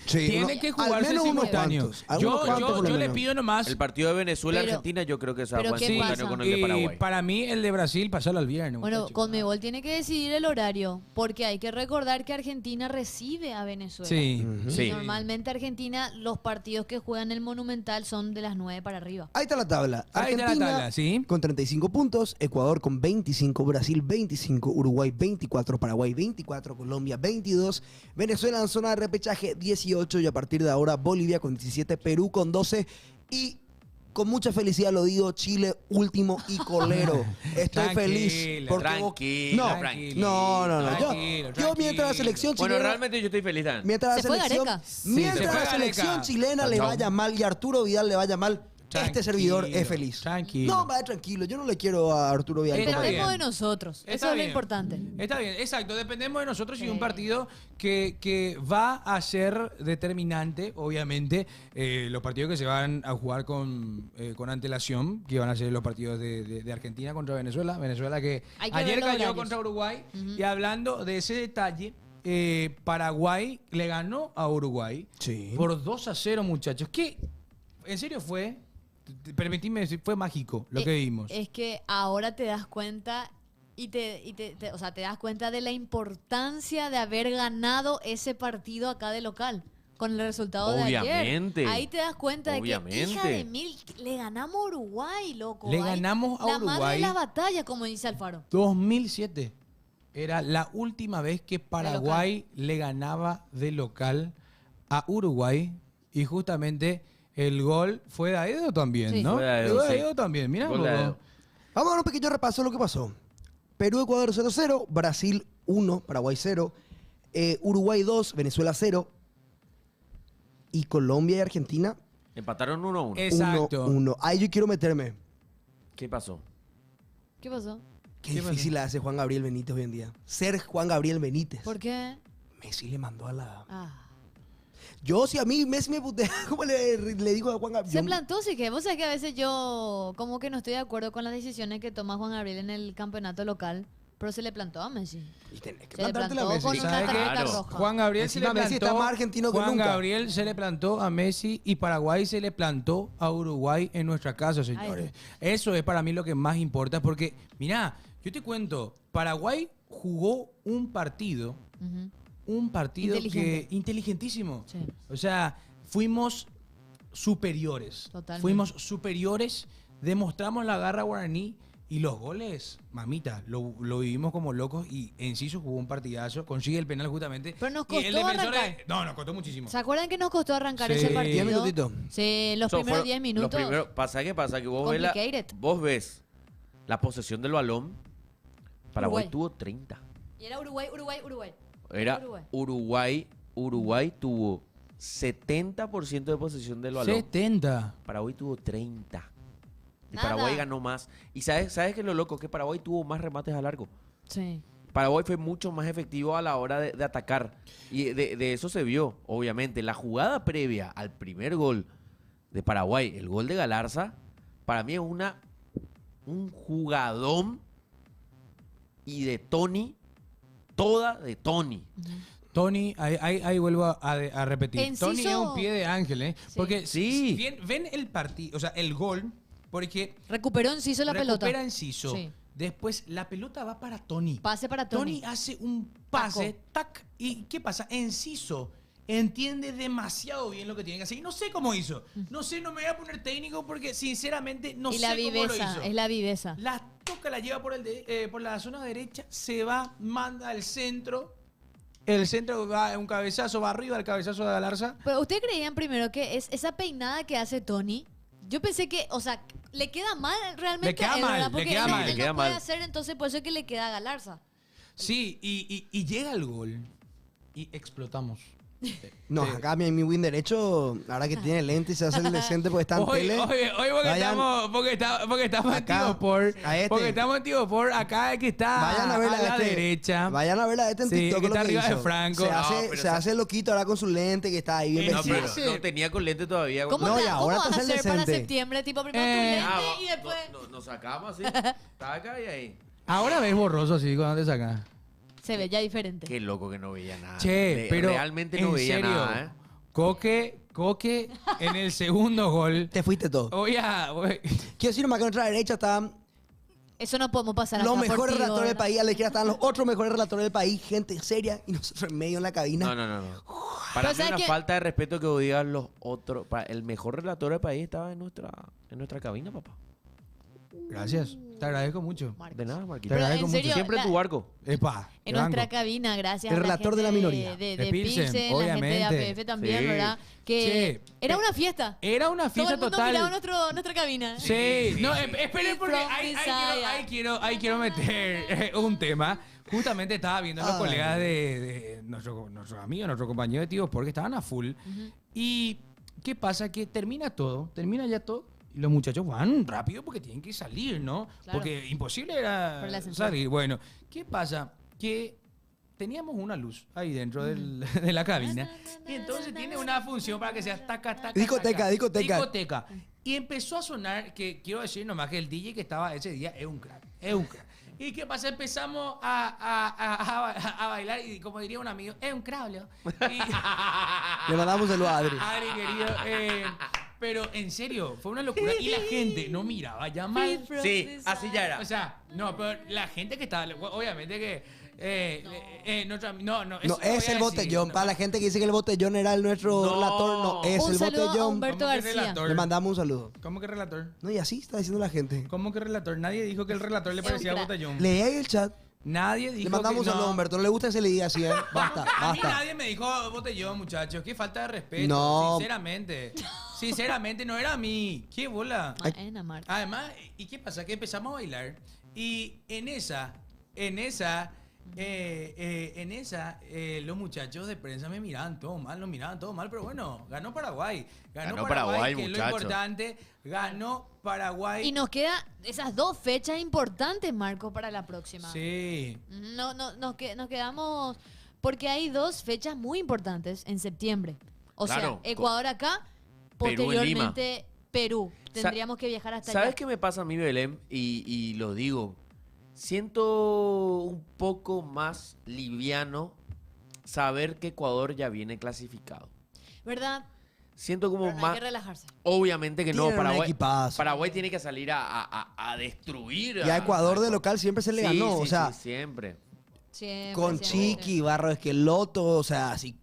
Sí, Tiene que jugarse al menos unos simultáneo. cuantos, algunos cuantos por lo Yo le menos. pido nomás. El partido de Venezuela-Argentina Pero- yo creo que se va a pero jugar en ¿qué simultáneo pasa? con el de Y Paraguay. para mí el de Brasil pasarlo al viernes. Bueno, muchachos. Conmebol tiene que decidir el horario, porque hay que recordar que Argentina recibe a Venezuela. Sí, Ujú. Y Sí. normalmente Argentina, los partidos que juegan en el Monumental son de las 9 para arriba. Ahí está la tabla. Ahí está la Argentina tabla, sí. con 35 puntos, Ecuador con 25, Brasil 25, Uruguay 24, Paraguay 24, Colombia 22, Venezuela en zona de repechaje 18 y a partir de ahora Bolivia con 17, Perú con 12 y con mucha felicidad lo digo, Chile último y colero. Estoy feliz. Porque Tranquilo, no, tranquilo. no. Tranquilo, Yo mientras la selección Bueno, chilena... realmente yo estoy feliz también. Mientras Se la fue selección, Gareca. mientras se fue la selección Gareca. chilena le Chao. vaya mal y a Arturo Vidal le vaya mal, este servidor es feliz. Tranquilo. No, va tranquilo. Yo no le quiero a Arturo Vidal. Está como Dependemos bien. de nosotros. Está Eso es lo bien. importante. Está bien, exacto. Dependemos de nosotros y Sí. un partido que va a ser determinante, obviamente, los partidos que se van a jugar con antelación, que van a ser los partidos de Argentina contra Venezuela. Venezuela que Hay que ayer ver los cayó horarios. contra Uruguay. Y hablando de ese detalle, Paraguay le ganó a Uruguay Sí. por 2-0, muchachos. Que, en serio, permitidme decir, fue mágico lo que vimos. Es que ahora te das cuenta o sea, te das cuenta de la importancia de haber ganado ese partido acá de local con el resultado Obviamente. de ayer. Ahí te das cuenta de que, hija Obviamente. de mil, le ganamos a Uruguay, loco. Le Ahí, ganamos a la madre Uruguay. de la batalla, como dice Alfaro. 2007 era la última vez que Paraguay le ganaba de local a Uruguay y justamente el gol fue de Aedo también, Sí. ¿no? Fue de Aedo, Fue de sí. Aedo también, mira. Gol de Aedo. Vamos a dar un pequeño repaso de lo que pasó. Perú-Ecuador 0-0, Brasil 1, Paraguay 0, Uruguay 2, Venezuela 0 y Colombia y Argentina Empataron 1-1. Exacto. 1-1. Ahí yo quiero meterme. ¿Qué pasó? ¿Qué pasó? Qué ¿Qué difícil hace Juan Gabriel Benítez hoy en día. Ser Juan Gabriel Benítez. ¿Por qué? Messi le mandó a la... Ah. Yo, si a mí Messi me putea, ¿cómo le digo a Juan Gabriel? Se plantó, sí que. Vos sabés que a veces yo como que no estoy de acuerdo con las decisiones que toma Juan Gabriel en el campeonato local, pero se le plantó a Messi. Y tenés que Se le plantártela a plantó Messi. con ¿Sabe una qué? tarjeta Claro. roja. Juan Gabriel se le Encima Messi plantó. está más argentino que Juan nunca. Gabriel se le plantó a Messi y Paraguay se le plantó a Uruguay en nuestra casa, señores. Eso es para mí lo que más importa porque, mirá, yo te cuento, Paraguay jugó un partido Inteligente. que inteligentísimo. Sí. O sea, fuimos superiores. Totalmente. Fuimos superiores, demostramos la garra guaraní y los goles, mamita, lo vivimos como locos y Enciso jugó un partidazo, consigue el penal justamente. Pero nos y el costó defensor arrancar. No, nos costó muchísimo. ¿Se acuerdan que nos costó arrancar Sí. ese 10 partido? minutitos. Sí, los So, primeros fueron 10 minutos. Los primeros, ¿qué pasa? Que vos Complicated. vos ves la posesión del balón. Paraguay Uruguay. tuvo 30. Y era Uruguay. Era Uruguay. Uruguay tuvo 70% de posesión del balón. 70. Paraguay tuvo 30. Y Nada. Paraguay ganó más. Y sabes qué es lo loco? Que Paraguay tuvo más remates a largo. Sí. Paraguay fue mucho más efectivo a la hora de atacar. Y de eso se vio, obviamente. La jugada previa al primer gol de Paraguay, el gol de Galarza, para mí es un jugadón. Y de Tony, toda de Tony. Tony, ahí vuelvo a repetir. Enciso- Tony es un pie de ángel, ¿eh? Sí. Porque Sí. ven el partido, o sea, el gol, porque Recuperó Enciso la pelota. recupera Enciso. Sí. Después la pelota va para Tony. Pase para Tony. Tony hace un pase, tac, y ¿qué pasa? Enciso entiende demasiado bien lo que tiene que hacer. Y no sé cómo hizo. No sé, no me voy a poner técnico porque sinceramente no y sé la cómo lo viveza, hizo. es la viveza. La toca, la lleva por la zona derecha, se va, manda al centro. El centro va un cabezazo, va arriba el cabezazo de Galarza. Pero ¿ustedes creían primero que es esa peinada que hace Tony? Yo pensé que, o sea, le queda mal realmente Le queda a él, mal, ¿verdad? le Porque queda él, mal. él Le no queda puede mal. hacer, entonces por eso es que le queda a Galarza. Sí, y llega el gol y explotamos. No, Sí. acá mi win derecho, ahora que tiene lente y se hace el decente porque está en Hoy tele. porque Vayan- porque estamos en Acá, Tigopor. a este. Porque estamos en Tigopor, acá que está Vayan a ver la este, derecha. Vayan a ver a este en Sí, TikTok que lo está que arriba de hizo. Franco. Se No, hace, pero se esa- hace loquito ahora con su lente que está ahí bien No, No, vestido. pero no tenía con lente todavía. ¿Cómo, No, te, y ahora ¿cómo vas a está el hacer para decente. septiembre? Tipo, primero Eh, tu lente y después... Nos sacamos así. Está acá y ahí. Ahora ves borroso así cuando te sacas. Se ve ya diferente. Qué loco que no veía nada. Che, pero realmente no en veía serio, nada, ¿eh? Coque en el segundo gol. Te fuiste todo. Voy Quiero decir nomás que en nuestra derecha estaban Eso no podemos pasar los acá por mejores ti, relatores del ¿verdad? país, a la izquierda estaban los otros mejores relatores del país, gente seria, y nosotros en medio en la cabina. No. Para mí ¿sabes una qué? falta de respeto que digan los otros. El mejor relator del país estaba en nuestra cabina, papá. Gracias. Te agradezco mucho. Marcos. De nada, Marquito. Te agradezco en mucho. serio, Siempre la- tu barco. Epa, En te nuestra banco. cabina, gracias El a la relator de la gente minoría. de Pilsen, Pilsen, la gente de obviamente. APF también, Sí. ¿verdad? Que Che, era una fiesta. Era una Todo fiesta el mundo total. miraba nuestra cabina. Sí, no, esperen porque From ahí quiero meter un tema. Justamente estaba viendo a los Ay. colegas de nuestros amigos, nuestros compañeros de tíos, porque estaban a full. Y ¿qué pasa? Que termina ya todo. Y los muchachos van rápido porque tienen que salir, ¿no? Claro. Porque imposible era Por el ascensor. salir. Bueno, ¿qué pasa? Que teníamos una luz ahí dentro de la cabina. Y entonces tiene una función para que sea taca, taca, Discoteca, taca. discoteca. Discoteca. Y empezó a sonar, que quiero decir nomás que el DJ que estaba ese día es un crack. Es un crack. ¿Y qué pasa? Empezamos a bailar y como diría un amigo, es un crack, Leo. Y- Le mandamos un saludo a Adri. Adri, querido. Pero en serio, fue una locura. Y la gente no miraba ya mal. Sí, así ya era. O sea, no, pero la gente que estaba, obviamente que... no, No eso es voy a el decir, botellón. no. Para la gente que dice que el botellón era nuestro No. relator, no es Un el saludo a botellón. Humberto ¿Cómo que García. relator? Le mandamos un saludo. ¿Cómo que relator? No, y así está diciendo la gente. ¿Cómo que relator? Nadie dijo que el relator le parecía crack. botellón. Leí ahí el chat. Nadie dijo Le mandamos un que saludo a Humberto. No le gusta que se le diga así, ¿eh? Basta, A mí basta. nadie me dijo botellón, muchachos. Qué falta de respeto. No. Sinceramente, no era a mí. Qué bola. Maena, Marcos. Además, ¿y qué pasa? Que empezamos a bailar y en esa, los muchachos de prensa me miraban todo mal, pero bueno, ganó Paraguay. Ganó Paraguay, que es lo muchacho. importante, ganó Paraguay. Y nos quedan esas dos fechas importantes, Marco, para la próxima. Sí. Nos quedamos... Porque hay dos fechas muy importantes en septiembre. O Claro. sea, Ecuador acá, Perú en Lima. posteriormente Perú. Tendríamos que viajar hasta ¿Sabes allá. qué me pasa a mí, Belén? Y lo digo. Siento un poco más liviano saber que Ecuador ya viene clasificado. ¿Verdad? Siento como Pero no más... hay que relajarse. Obviamente que no, Tienen un Paraguay, equipazo. Paraguay tiene que salir a destruir. Y a Ecuador de local siempre se le Sí, ganó. sí, O sea, sí, siempre. Siempre, con siempre. Chiqui, Barro Esqueloto. O sea, si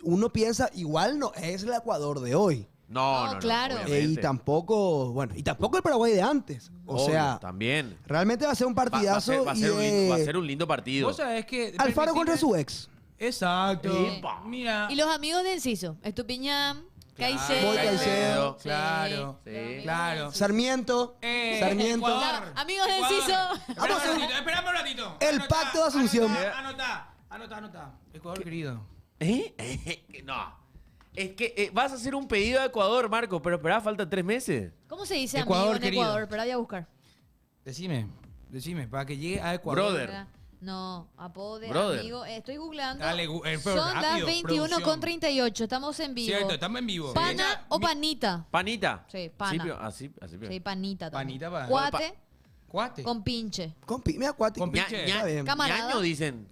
uno piensa, igual no es el Ecuador de hoy. No, claro. Y obviamente. tampoco, bueno, y tampoco el Paraguay de antes. O Obvio, sea, también. realmente va a ser un partidazo. Va a y, ser un lindo partido. Vos sabés que... Alfaro contra permitime- su ex. Exacto. Epa. Mira. Y los amigos de Enciso, Estupiñán, Claro, Caicedo. Voy Caicedo. Sí, Claro, los amigos claro. de Enciso. Sarmiento. Sarmiento. Ecuador. Claro, amigos de Ecuador. Enciso. Esperame un ratito. El pacto de Asunción. Anotá. Ecuador querido. No. Es que vas a hacer un pedido a Ecuador, Marco, pero esperá, faltan 3 meses. ¿Cómo se dice Ecuador, amigo en querido. Ecuador? Pero voy a buscar. Decime, para que llegue a Ecuador. Brother. ¿Verdad? No, apodo de Brother. amigo. Estoy googleando. Dale, pero Son las rápido, 21:38. Estamos en vivo. Cierto, estamos en vivo. ¿Pana o panita? Panita. Sí, pana. Sí, pero así, pero- Sí, panita también. Panita, pa. Cuate Cuate. con pinche. Mira, cuate. Con Ña- pinche. ña- Está bien. Camarada.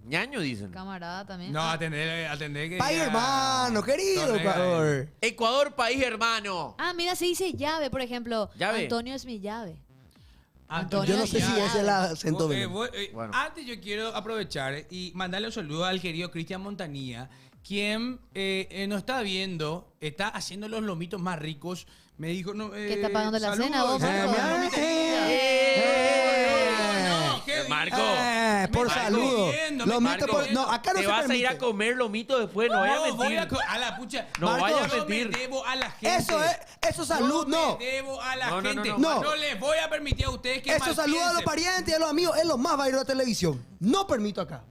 ñaño dicen. Camarada también. No, Ah, atender que. País diga- hermano, querido Torneo. Ecuador. Ecuador, país hermano. mira, se dice llave, por ejemplo. Llave. Antonio es mi llave. Antonio Yo no sé si Llave. es el acento Vos, venezolano. Bueno. Antes yo quiero aprovechar y mandarle un saludo al querido Cristian Montanía, quien nos está viendo, está haciendo los lomitos más ricos. Me dijo, no, ¿Qué está pagando la saludos. cena, vos, Marco? Mira, no, ¿qué Marco. Por Me está saludo. jodiendo, Lo me meto está por. jodiendo. No, acá no Te se vas a ir permite. a comer lomito después, no vaya a No, voy mentir. a la pucha. No Marcos, vaya a Yo me mentir. debo a la gente. Eso salud, no. Me debo a la No, no, gente. no, no. No les voy a permitir a ustedes que Eso saluda a los malpiensen. parientes y a los amigos. Es lo más va a ir a la televisión. No permito acá.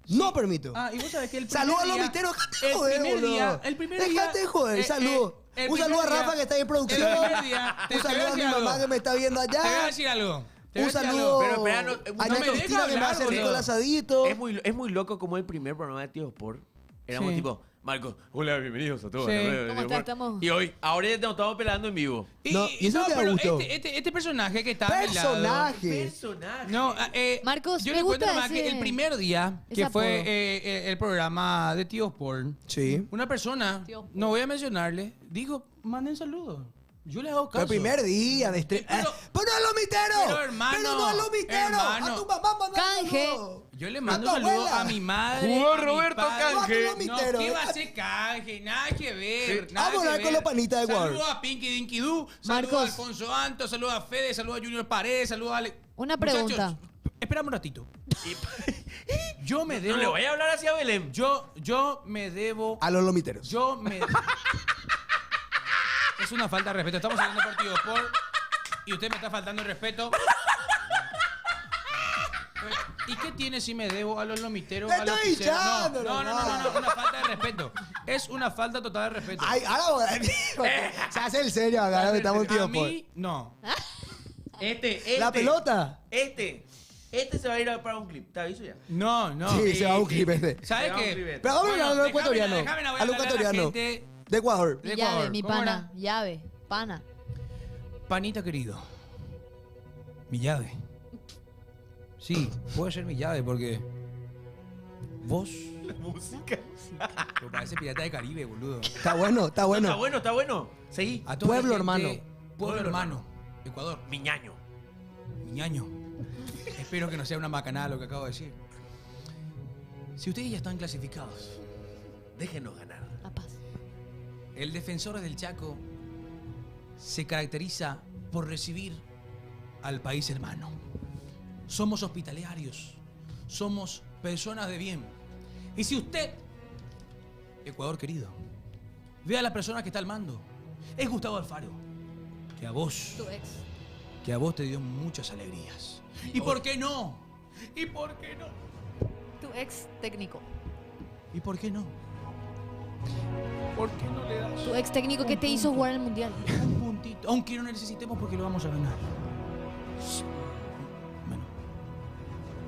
No permito. Ah, y vos sabés que el primer Saludos a los día- miteros. Déjate de el joder, primer boludo. día, el primer día. Déjate de joder. Saludo. el Un primer saludo a día- Rafa que está ahí en producción. el primer día, te Un voy a saludo a mi decir mamá algo. que me está viendo Te voy a allá. decir algo. Te voy Un a decir saludo algo. Pero espera, a no Ana me deja Cristina que me hablar, hace rico boludo. el asadito. Es muy loco como el primer programa de Tío Sport. Éramos Sí. tipo, Marcos, hola, bienvenidos a todos. Sí. ¿Cómo estás? Estamos- Y hoy, ahora ya nos estamos peleando en vivo. No, y eso te pero gustó. este personaje que está a mi lado. Personaje. Personaje. No, Marcos, yo me le cuento gusta nomás que ese- el primer día ese que fue apodo. el programa de Tío Sport, Sí. una persona, Tío Sport. no voy a mencionarle, dijo, manden saludos. Yo le hago caso. El primer día de estreno. Pero- ¡Pero no a los miteros! pero, hermano, ¡Pero no a los miteros! hermano. ¡A tu mamá mandando Canje. saludos! Yo le mando ¡A un tu saludo abuela! a mi madre. Jugó a mi Roberto padre. Canje. No, Mitero. ¿qué va a ser canje? Nada que ver. Sí. Nada Vamos a que hablar ver. con los panitas de Ecuador. Saludos a Pinky Dinky Doo. Saludos a Marcos. Alfonso Anto. Saludos a Fede. Saludos a Junior Paredes. Saludos a Ale. Una pregunta. Muchachos, espérame un ratito. Yo me debo. No le voy a hablar así a Belén. Yo me debo. A los lomiteros. Yo me. Es una falta de respeto. Estamos hablando de partido por. Y usted me está faltando el respeto. ¿Y qué tiene si me debo a los lomiteros? ¡Te a los estoy piseros? hinchando, No, nomás. una falta de respeto. Es una falta total de respeto. Ay, ahora se hace el serio acá, estamos un tío A mí, no. Este. ¿La pelota? Este se va a ir para un clip. ¿Te aviso ya? No, no. Sí, se va a un clip este. ¿Sabes Se va un qué? clip. Pero vamos a hablar a los ecuatorianos. déjame A los ecuatorianos. gente De Ecuador. de Llave, Ecuador. mi ¿Cómo pana. era? Llave, pana. Panita querido. Mi llave. Sí, puede ser mi llave porque. Vos. La música. Me parece Pirata de Caribe, boludo. Está bueno, está bueno. Está bueno. Seguí. A toda la Pueblo gente- hermano. Pueblo hermano. Ecuador. Miñaño. Miñaño. Espero que no sea una macanada lo que acabo de decir. Si ustedes ya están clasificados, Déjenos ganar. La paz. el Defensor del Chaco se caracteriza por recibir al país hermano. Somos hospitalarios, somos personas de bien. Y si usted, Ecuador querido, ve a la persona que está al mando, es Gustavo Alfaro, que a vos te dio muchas alegrías. ¿Y por qué no? ¿Y por qué no? Tu ex técnico. ¿Y por qué no? ¿Por qué no le das Tu ex técnico que te hizo jugar en el mundial. un puntito? Aunque no necesitemos porque lo vamos a ganar. Bueno,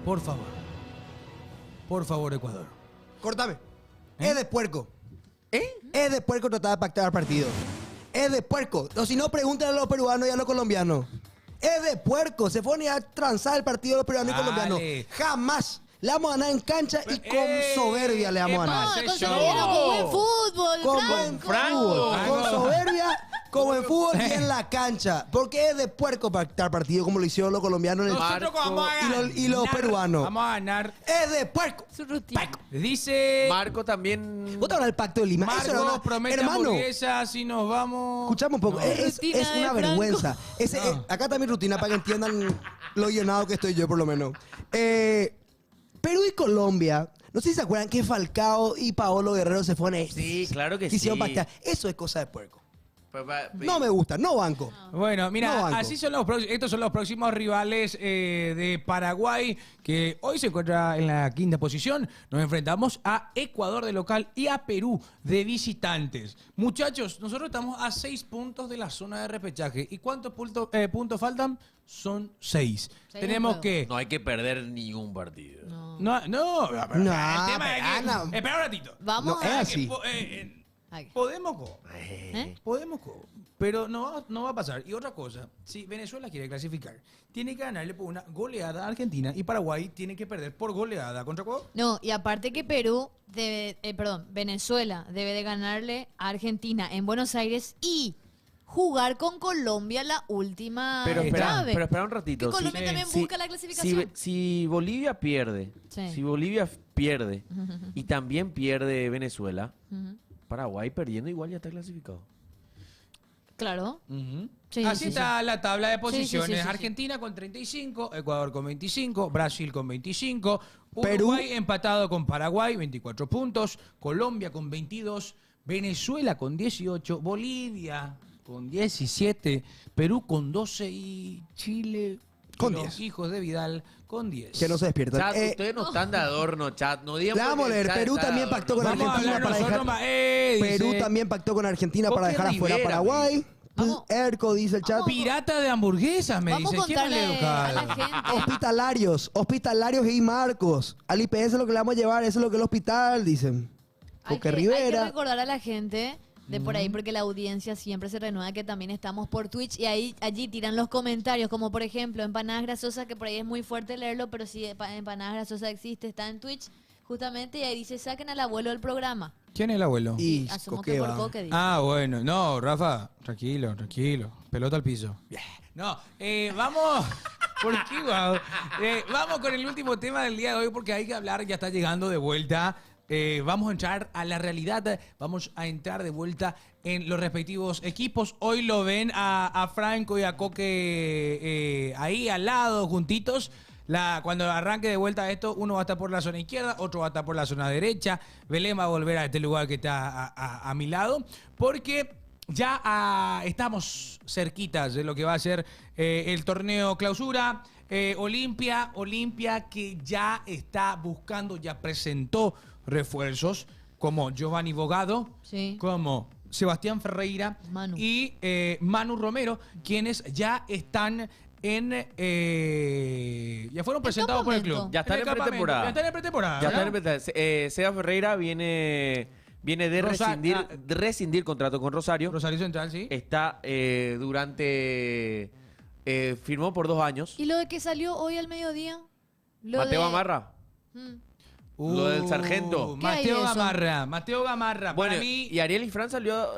por favor. Por favor, Ecuador. Córtame. Es de puerco. Es de puerco tratar de pactar el partido. Es de puerco. O si no, pregúntale a los peruanos y a los colombianos. Es de puerco. Se fueron a transar el partido de los peruanos y Dale. colombianos. Jamás. Le vamos a ganar en cancha y con soberbia le vamos a ganar. No, Ese con show. soberbia, con buen fútbol. Con Franco. buen Franco. fútbol. Con Franco. soberbia, como en fútbol y en la cancha. Porque es de puerco pactar partido como lo hicieron los colombianos en el Nosotros vamos a y ganar. los- y los peruanos. Vamos a ganar. Es de puerco. Su rutina. Dice Marco también. ¿Vos te hablas del pacto de Lima? Eso era Marcos una- promete hermano, hamburguesas y nos vamos. escuchame un poco. No. Es Rutina de una Franco. vergüenza. Acá está mi rutina para que entiendan lo llenado que estoy yo, por lo menos. Perú y Colombia. No sé si se acuerdan que Falcao y Paolo Guerrero se fueron. Sí, claro que Quisieron sí. pactar. Eso es cosa de puerco. Pa- No me gusta, no banco. Bueno, No mira, banco. así son estos son los próximos rivales de Paraguay, que hoy se encuentra en la quinta posición. Nos enfrentamos a Ecuador de local y a Perú de visitantes. Muchachos, nosotros estamos a 6 puntos de la zona de repechaje. ¿Y cuántos puntos faltan? Son 6. Seis Tenemos juegos. que... No hay que perder ningún partido. No. No, el tema es que... Ana. Espera un ratito. Vamos No, a... es así. Ay. Podemos... ¿Eh? Podemos, pero no va a pasar. Y otra cosa, si Venezuela quiere clasificar, tiene que ganarle por una goleada a Argentina y Paraguay tiene que perder por goleada contra Ecuador. No, y aparte que Venezuela debe de ganarle a Argentina en Buenos Aires y jugar con Colombia la última Pero espera, llave. pero espera un ratito. Que Colombia Sí. también Si- busca la clasificación. Si Bolivia pierde, Sí. si Bolivia pierde y también pierde Venezuela, Ujú. Paraguay perdiendo igual ya está clasificado. Claro. Sí, Así sí, está la tabla de sí, posiciones. sí. Argentina con 35, Ecuador con 25, Brasil con 25, Perú. Uruguay empatado con Paraguay, 24 puntos, Colombia con 22, Venezuela con 18, Bolivia con 17, Perú con 12 y Chile Con los 10. hijos de Vidal con 10. Que no se despiertan. Chat, ustedes no están de adorno, chat. No digan Le vamos a porque el leer. chat Perú está de también adorno. pactó con Vamos a Argentina hablar para nosotros dejar. más. Perú Dice, también pactó con Argentina para Coque dejar afuera a Rivera, Paraguay. Vamos. Erco dice el chat. Vamos. pirata de hamburguesas, me Vamos a dice. ¿Quién es contarle a la maleducado? gente. Hospitalarios y Marcos. Al IPS es lo que le vamos a llevar, eso es lo que el hospital, dicen. Hay Coque que Rivera. recordar a la gente de por ahí porque la audiencia siempre se renueva, que también estamos por Twitch y allí tiran los comentarios, como por ejemplo Empanadas Grasosas, que por ahí es muy fuerte leerlo, pero si Empanadas Grasosas existe, está en Twitch justamente, y ahí dice: saquen al abuelo del programa. ¿Quién es el abuelo? Y Asumo que por Coqueva. Coque, dice. Ah, bueno. No, Rafa, tranquilo, tranquilo. Pelota al piso. No, vamos... ¿Por qué, guau? Vamos con el último tema del día de hoy porque hay que hablar, ya está llegando de vuelta. Vamos a entrar a la realidad, vamos a entrar de vuelta en los respectivos equipos. Hoy lo ven a Franco y a Coque ahí al lado, juntitos. Cuando arranque de vuelta esto, uno va a estar por la zona izquierda, otro va a estar por la zona derecha. Belén va a volver a este lugar que está a mi lado, porque ya estamos cerquitas de lo que va a ser el torneo clausura. Olimpia que ya está buscando, ya presentó refuerzos como Giovanni Bogado, Sí. como Sebastián Ferreira Manu. y Manu Romero, quienes ya están ya fueron presentados por el club. campamento. Ya están en campamento. pretemporada. Ya están en pretemporada. Ya ¿verdad? está empezando. Seba Ferreira viene de rescindir contrato con Rosario. Rosario Central, sí. Está firmó por 2 años. ¿Y lo de que salió hoy al mediodía? Lo Mateo de- Gamarra. Mm. Lo del sargento. ¿Qué hay Mateo de eso? Gamarra. Mateo Gamarra. Bueno, Para mí, y Ariel Ifrán salió,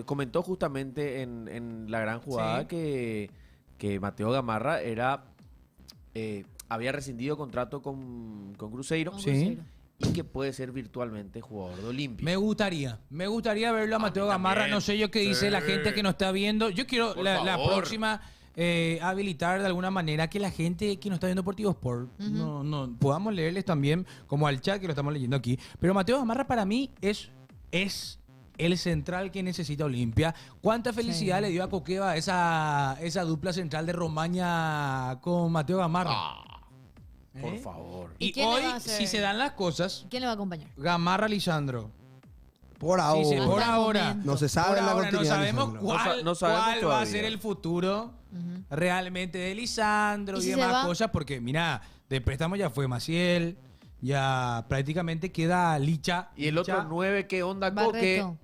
comentó justamente en la gran jugada Sí. que Mateo Gamarra había rescindido contrato con Cruzeiro Con Sí. Cruzeiro. y que puede ser virtualmente jugador de Olimpia. me gustaría verlo a Mateo mí Gamarra. también. No sé yo qué dice Sí. la gente que nos está viendo. Yo quiero Por la favor. próxima habilitar de alguna manera que la gente que nos está viendo por Tigo Sport no podamos leerles también, como al chat que lo estamos leyendo aquí. Pero Mateo Gamarra para mí es el central que necesita Olimpia. ¿Cuánta felicidad Sí. le dio a Coqueva esa dupla central de Romaña con Mateo Gamarra? Por ¿Eh? favor. ¿Y Y quién le hoy, va a hacer? si se dan las cosas, ¿Quién le va a acompañar? Gamarra Lisandro. Por Sí, ahora. sí, por Hasta el ahora. momento. No se sabe Por la ahora no continuidad. sabemos Lisandro. cuál, No sabemos cuál va a todavía. ser el futuro realmente de Lisandro ¿Y y, si se demás va? cosas, porque mira, de préstamo ya fue Maciel, ya prácticamente queda Licha. Y el Licha. otro 9, ¿qué onda, Coque? Barreto.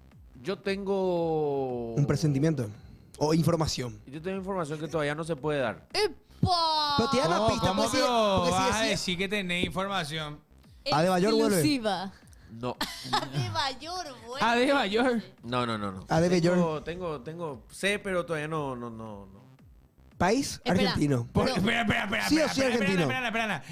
Yo tengo... Un presentimiento. O información. Yo tengo información que todavía no se puede dar. ¡Epa! Pero tiene la ¿Cómo, pista, cómo porque pero porque si vas a decía- decir que tenés información? Adebayor vuelve. Exclusiva. No. Adebayor, bueno. Ah, de Bayor. No. Adebayor. Tengo, sé, pero todavía no. País Espera. argentino. Espera. Sí o sí argentino. Espera.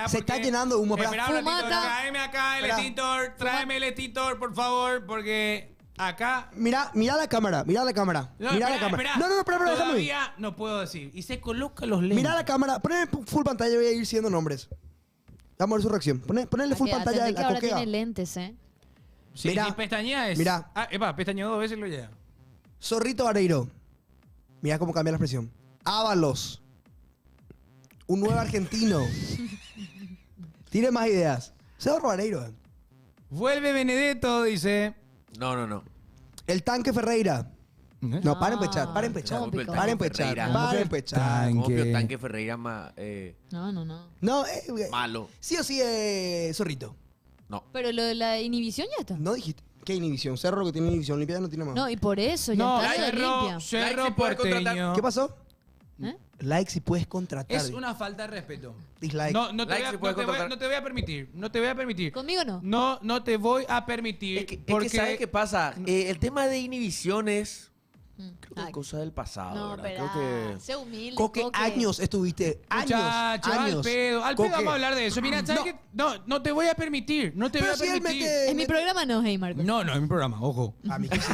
Se está llenando humo. Espera. Espera un ratito, Fumata. tráeme acá el Espera. extintor, tráeme el extintor, por favor, porque acá... Mira la cámara. Mira la cámara. No, Mira la espera, cámara. espera. No, espera, déjame. Todavía no puedo decir. Y se coloca los lentes. Mira la cámara. Ponle full pantalla y voy a ir siguiendo nombres. Vamos a ver su reacción. Ponle full pantalla Atendé que a ahora Coqueva. tiene lentes, ¿eh? Sí, Mira. sí, pestañea es... Mira. Ah, pestañeó 2 veces y lo llega. Zorrito Vareiro. Mira cómo cambia la expresión. Ábalos. Un nuevo argentino. Tiene más ideas. Zorro Vareiro. Vuelve Benedetto, dice... No. El tanque Ferreira. No, paren Ah, pechar, paren pechar. ¿cómo picó? Paren pechar, Ferreira. paren pechar. Tanque. Como Pio Tanque Ferreira No. No, malo. sí o sí, Zorrito. No. Pero lo de la inhibición ya está. No dijiste. ¿Qué inhibición? Cerro que tiene inhibición, Olimpia no tiene más. No, y por eso ya No, está de Cerro limpia. Like Cerro si puede Porteño. contratar. ¿Qué pasó? ¿Eh? Like si puedes contratar. Es una falta de respeto. Dislike. No te Like voy a- se puede no te voy a- contratar. no te voy a permitir. No te voy a permitir. ¿Conmigo no? No te voy a permitir. Es que porque ¿sabes qué pasa? El tema de inhibiciones creo que Ay. es cosa del pasado, No, ¿verdad? pero Creo que... sé humilde. Coque, Coque. años estuviste. Años. Muchachos, al años. pedo. Al Coque. pedo vamos a hablar de eso. Mira, ¿sabes No. qué? No te voy a permitir. No te Pero voy a si él permitir. mete- En mi programa no, hey, Marcos. No, es mi programa, ojo. Para mí que sí.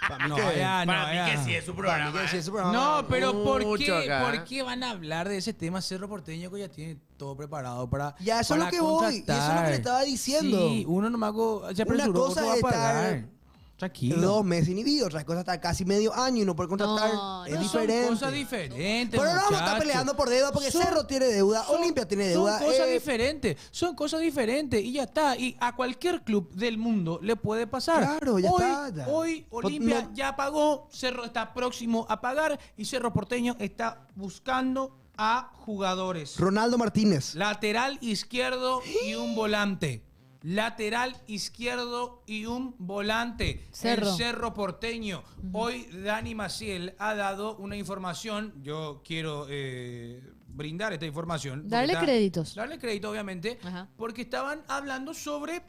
Para mí No, que allá, no, Para mí allá. que sí es su Para mí programa. que sí, ¿eh? es su programa. No, pero ¿por Mucho qué, acá. ¿por qué van a hablar de ese tema Cerro Porteño que ya tiene todo preparado para Ya, eso es para lo que voy, y eso es lo que le contratar? estaba diciendo. Sí, uno no me hago... Se apresuró, cosa otro va a es estar pagar. Tranquilo. 2 meses inhibido, otra cosa está casi medio año y no poder contratar. No, es no. diferente. Son cosas diferentes, Pero no vamos a estar muchachos. peleando por deuda porque Son- Cerro tiene deuda, son- Olimpia tiene deuda. Son cosas diferentes, son cosas diferentes y ya está. Y a cualquier club del mundo le puede pasar. Claro, ya hoy, está, ya. Hoy Pues Olimpia no- ya pagó, Cerro está próximo a pagar y Cerro Porteño está buscando a jugadores. Ronaldo Martínez. Lateral izquierdo y un volante. Lateral izquierdo y un volante. Cerro. El Cerro Porteño. Hoy Dani Maciel ha dado una información. Yo quiero brindar esta información. porque Darle créditos. Darle crédito, obviamente. Ajá. Porque estaban hablando sobre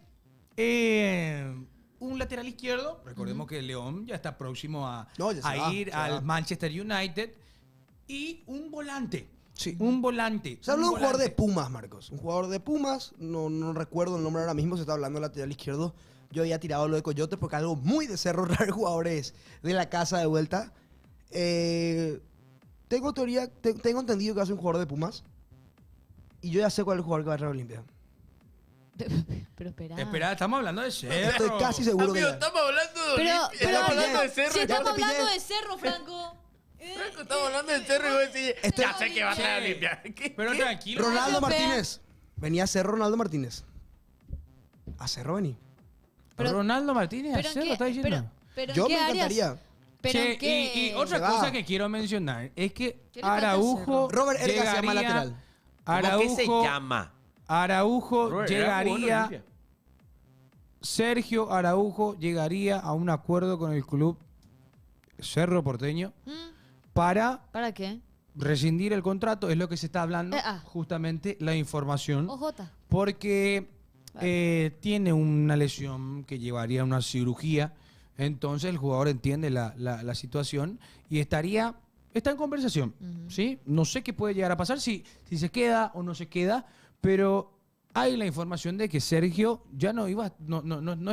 Un lateral izquierdo, recordemos que León ya está próximo a, No, ya se va, ir se al va. Manchester United. Y un volante. Sí. Un volante. Se habla de un jugador de volante. Pumas, Marcos. Un jugador de Pumas, no recuerdo el nombre ahora mismo, se está hablando del lateral izquierdo. Yo había tirado lo de Coyote porque algo muy de Cerro traer jugadores de la casa de vuelta. Tengo entendido que va a ser un jugador de Pumas. Y yo ya sé cuál es el jugador que va a traer a Olimpia. Pero espera. Espera, estamos hablando de Cerro. Estoy casi seguro que Amigo, ya. estamos hablando de Pero, Olimpia, pero estamos hablando de Cerro. si y estamos te pillé. hablando de Cerro, Franco. Franco, estamos hablando de Cerro y vos decís, Estoy- ya sé que va a traer a Sí. Olimpia. ¿Qué? Pero tranquilo. Ronaldo Europea. Martínez. Venía a ser Ronaldo Martínez. A Cerro vení. Pero- Ronaldo Martínez, Pero ¿a en Cerro qué, está diciendo? pero Yo ¿en qué me áreas? encantaría. Pero Che, en qué... y otra Se va. cosa que quiero mencionar es que ¿Qué le falta al Araujo Cerro? Robert Erga se llama llegaría- lateral. ¿Cómo que se Araujo, llama? Araujo Robert, era jugón en llegaría, Olimpia. Sergio Araujo llegaría a un acuerdo con el club Cerro Porteño para ¿Para qué? rescindir el contrato, es lo que se está hablando, Ah. justamente la información, OJ. porque tiene una lesión que llevaría a una cirugía, entonces el jugador entiende la situación y está en conversación, ¿sí? No sé qué puede llegar a pasar, si se queda o no se queda, pero hay la información de que Sergio ya no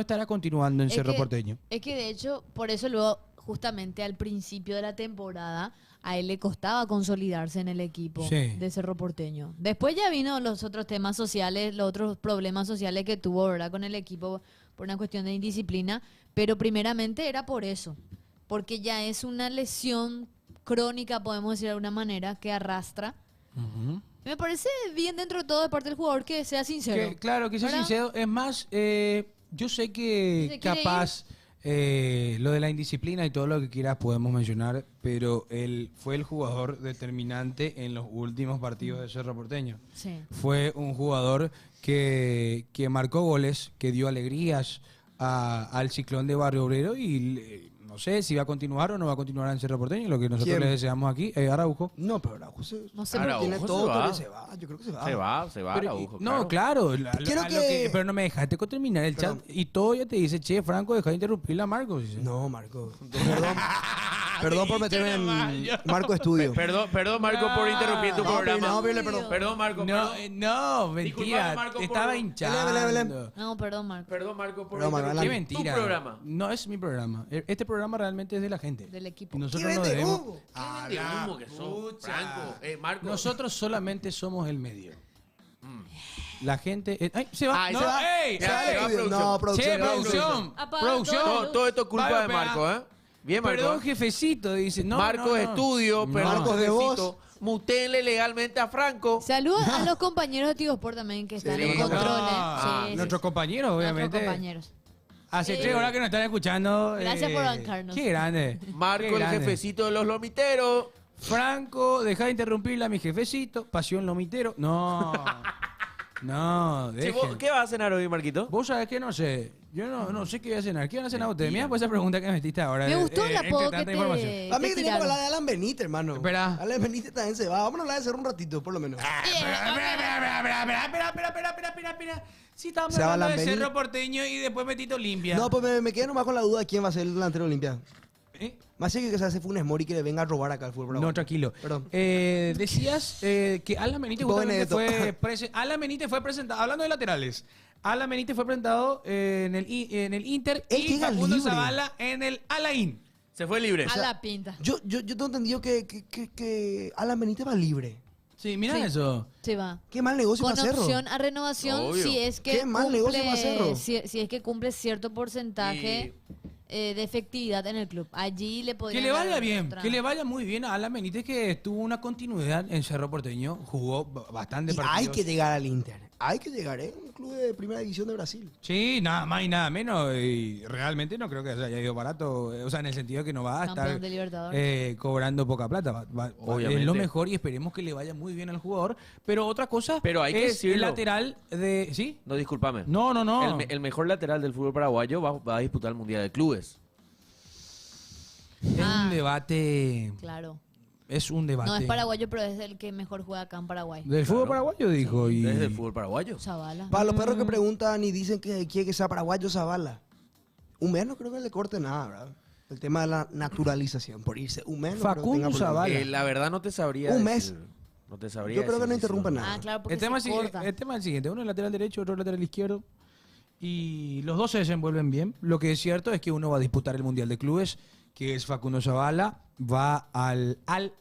estará continuando en Es Cerro que- Porteño. Es que de hecho, por eso luego, justamente al principio de la temporada, a él le costaba consolidarse en el equipo Sí. de Cerro Porteño. Después ya vino los otros temas sociales, los otros problemas sociales que tuvo, ¿verdad? Con el equipo por una cuestión de indisciplina, pero primeramente era por eso, porque ya es una lesión crónica, podemos decir de alguna manera, que arrastra. Ujú. Me parece bien dentro de todo de parte del jugador que sea sincero. Claro, que sea ¿verdad? sincero. Es más, yo sé Si que se quiere capaz lo de la indisciplina y todo lo que quieras podemos mencionar, pero él fue el jugador determinante en los últimos partidos de Cerro Porteño. Sí. Fue un jugador que marcó goles, que dio alegrías al Ciclón de Barrio Obrero y no sé si va a continuar o no va a continuar en Cerro Porteño, lo que nosotros ¿Quién? le deseamos aquí, Araujo. No, pero Araujo se... No sé Araujo por qué. Tiene se todo, va. pero se va. Yo creo que se va. Se va, Pero, Araujo, no, claro, Quiero lo que- pero no me dejaste terminar el Perdón. chat y todo ya te dice, che, Franco, deja de interrumpirla a Marcos. Dice. No, Marco. Perdón. Perdón por meterme en Marco Estudio. Perdón, Marco, por interrumpir tu No, programa. no, pídele perdón. Perdón, Marco. No, perdón. no, Disculpame, mentira, Marco, te estaba por- hinchando. Belén. No, perdón, Marco. Perdón, Marco, por Perdón, Marco, Qué adelante. mentira. Tu programa. No es mi programa. Este programa realmente es de la gente. Del equipo. Y nosotros ¿Qué no vende debemos. humo? ¿Qué vende humo que sos, Pucha. Franco? Marco. Nosotros solamente somos el medio. La gente. ¡Ay, se va! Ay, no, se va. ¡Ey! Se va, ¡Ey! se va, producción. No, producción. Che, no, producción. Apaga Producción. todo. Todo esto es culpa Vaya, de pega. Marco, ¿eh? Bien, Marco. Perdón, jefecito, dice. No, Marco no, no. Estudio, No. perdón, Marcos de jefecito. Mutenle legalmente a Franco. Saludos a los compañeros de Tigo Sport también que están Sí, en no, controles. Ah, Sí, nuestros sí. compañeros, obviamente. Nuestros compañeros. Hace 3 horas que nos están escuchando. Gracias por bancarnos. Qué grande. Marco, Qué el grande. jefecito de los lomiteros. Franco, deja de interrumpirle a mi jefecito. Pasión lomitero. No. No, Che, dejen. ¿vos ¿Qué vas a cenar hoy, Marquito? Vos sabés que no sé. Yo no sé qué voy a cenar. ¿Qué van a cenar ustedes? Mira, pues esa pregunta que me metiste ahora. Me gustó el entre apodo que tanta información. te, A mí te tenemos que hablar tiraron. de Alan Benítez, hermano. Espera. Alan Benítez también se va. Vamos a hablar de Cerro un ratito, por lo menos. Espera. Si estamos Se va hablando de Lambeni. Cerro Porteño y después metiste Olimpia. No, pues me quedé nomás con la duda de quién va a ser el delantero de Olimpia. ¿Eh? Más que se hace Funes Mori que le venga a robar acá al fútbol. No, tranquilo. Perdón. Decías que Alan Benítez Tipo justamente Benedetto. Alan Benítez fue presentado, hablando de laterales, Alan Benítez fue presentado en el Inter Él y llega Facundo libre. Zavala en el Alain. Se fue libre. A la pinta. Yo tengo entendido que Alan Benítez va libre. Sí, mira Sí. eso. Se va. Qué mal negocio Con para Cerro. opción a renovación Obvio. si es que Qué mal negocio para Cerro. si es que cumple cierto porcentaje de efectividad en el club. Allí le Que podría le vaya bien, que le vaya muy bien a Alan Benítez, que tuvo una continuidad en Cerro Porteño, jugó bastante Y partidos. hay que llegar al Inter. Hay que llegar, ¿eh? Un club de primera división de Brasil. Sí, nada más y nada menos. Y realmente no creo que se haya ido barato. O sea, en el sentido de que no va a Campeón estar de Libertadores. cobrando poca plata. Es Obviamente. lo mejor y esperemos que le vaya muy bien al jugador. Pero otra cosa Pero hay que es el decirlo. lateral de... ¿Sí? No, discúlpame. No. El mejor lateral del fútbol paraguayo va a disputar el Mundial de Clubes. Es Ah. un debate... Claro. es un debate. No es paraguayo, pero es el que mejor juega acá en Paraguay. Del fútbol paraguayo, dijo. Y... Desde el fútbol paraguayo. Zavala. Para los perros que preguntan y dicen que quiere que sea paraguayo Zavala. Un mes no creo que le corte nada, ¿verdad? El tema de la naturalización, por irse. Un mes no creo que Facundo tenga problema. Zavala. La verdad no te sabría Un decir. mes. No te sabría Yo creo que decir no si interrumpa son- nada. Ah, claro, porque El tema, se es corta. el tema es el siguiente. Uno es lateral derecho, otro es lateral izquierdo. Y los dos se desenvuelven bien. Lo que es cierto es que uno va a disputar el Mundial de Clubes, que es Facundo Zavala. Va al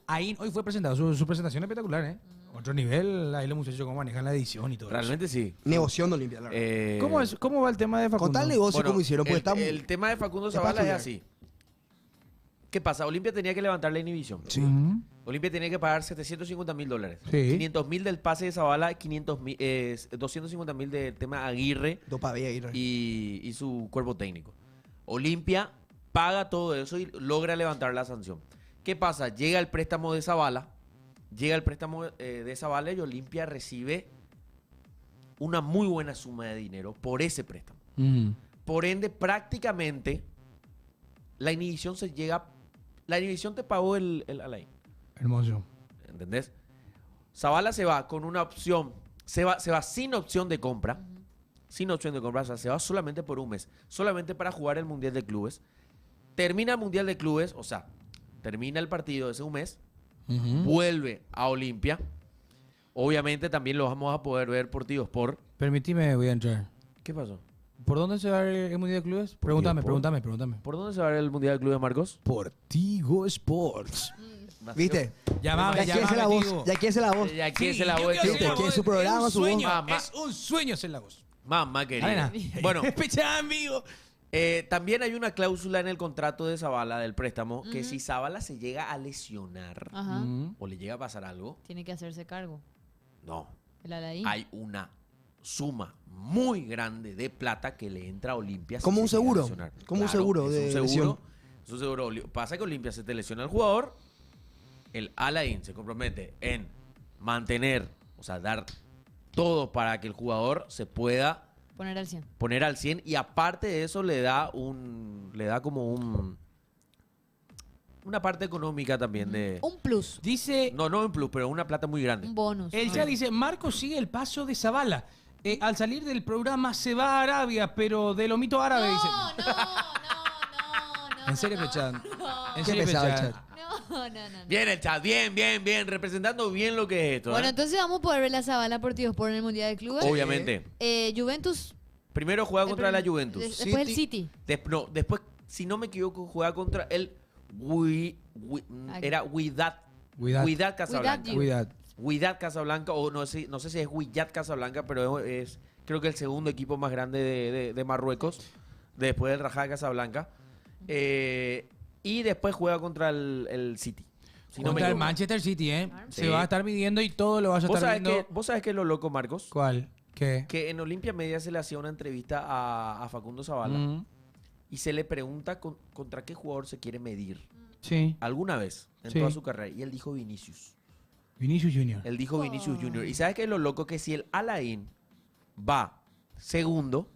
Ain. Hoy fue presentado. Su presentación espectacular, ¿eh? Otro nivel. Ahí los muchachos cómo manejan la edición y todo Realmente sí. Negoción de Olimpia, la verdad. eso. ¿Cómo va el tema de Facundo? Con tal negocio Bueno, como hicieron, pues estamos... el tema de Facundo es Zavala es para así. ¿Qué pasa? Olimpia tenía que levantar la inhibición. Sí. Ujú. Olimpia tenía que pagar $750.000. Sí. 500.000 del pase de Zavala, 250.000 del tema Aguirre Dopadía ahí, ¿no? y su cuerpo técnico. Olimpia paga todo eso y logra levantar la sanción. ¿Qué pasa? Llega el préstamo de Zavala, y Olimpia recibe una muy buena suma de dinero por ese préstamo. Ujú. Por ende, prácticamente, la inhibición te pagó el Alain. Hermoso. ¿Entendés? Zavala se va con una opción, se va sin opción de compra. Sin opción de compra, o sea, se va solamente por un mes. Solamente para jugar el Mundial de Clubes. Termina el Mundial de Clubes, o sea, termina el partido de ese un mes. Ujú. Vuelve a Olimpia. Obviamente también lo vamos a poder ver por Tigo Sport. Permitime, voy a entrar. ¿Qué pasó? ¿Por dónde se va el Mundial de Clubes? Pregúntame. Por- Pregúntame. ¿Por dónde se va a ver el Mundial de Clubes, Marcos? Por Tigo Sports. ¿Viste? Llamame, Ya quiere ser la Tigo. voz. Ya quiere ser la voz. Ya quiere Sí, ser la yo voz. quiero ¿Viste? ser la Que voz. su programa, Es su un voz. sueño, Mamá. es un sueño ser la voz. Mamá querida. Arena. Bueno, Escucha, amigo. también hay una cláusula en el contrato de Zavala, del préstamo, que si Zavala se llega a lesionar Ajá. Ujú. o le llega a pasar algo, Tiene que hacerse cargo. no. El Alain. Hay una suma muy grande de plata que le entra a Olimpia. si Como se un llega a seguro. lesionar. Como un seguro de es un lesión. seguro. Es un seguro. Pasa que Olimpia se te lesiona el jugador, el Alain se compromete en mantener, o sea, dar todo para que el jugador se pueda Poner al 100. poner al 100 y aparte de eso le da como una parte económica también de Un plus. Dice, no en plus, pero una plata muy grande. Un bonus. el chat dice, Marcos sigue el paso de Zavala. Al salir del programa se va a Arabia, pero del omito árabe, dice. No. En serio, Pechan. En Qué serio, pesado el Pechan. chat. No. Bien el chat, bien, representando bien lo que es esto. Bueno, ¿eh? entonces vamos a poder ver la Zavala por Tigo Sport en el Mundial de Clubes. Obviamente. Juventus. Primero juega contra la Juventus. Después el City. Después, si no me equivoco, juega contra el era Wydad Casablanca. You. Cuidado. Wydad Casablanca, o no sé si es Wydad Casablanca, pero es creo que el segundo equipo más grande de Marruecos, después del Raja de Casablanca. Y después juega contra el City. Si no me Contra el equivoco. Manchester City, ¿eh? Sí. Se va a estar midiendo y todo lo vas a ¿Vos estar sabés, viendo. vos sabés que es lo loco, Marcos? ¿Cuál? ¿Qué? Que en Olimpia Media se le hacía una entrevista a Facundo Zavala Mm, y se le pregunta contra qué jugador se quiere medir sí. alguna vez en Sí. toda su carrera. Y él dijo Vinicius. Vinicius Junior. Él dijo Vinicius Junior. ¿Y sabes qué es lo loco? Que si el Alain va segundo,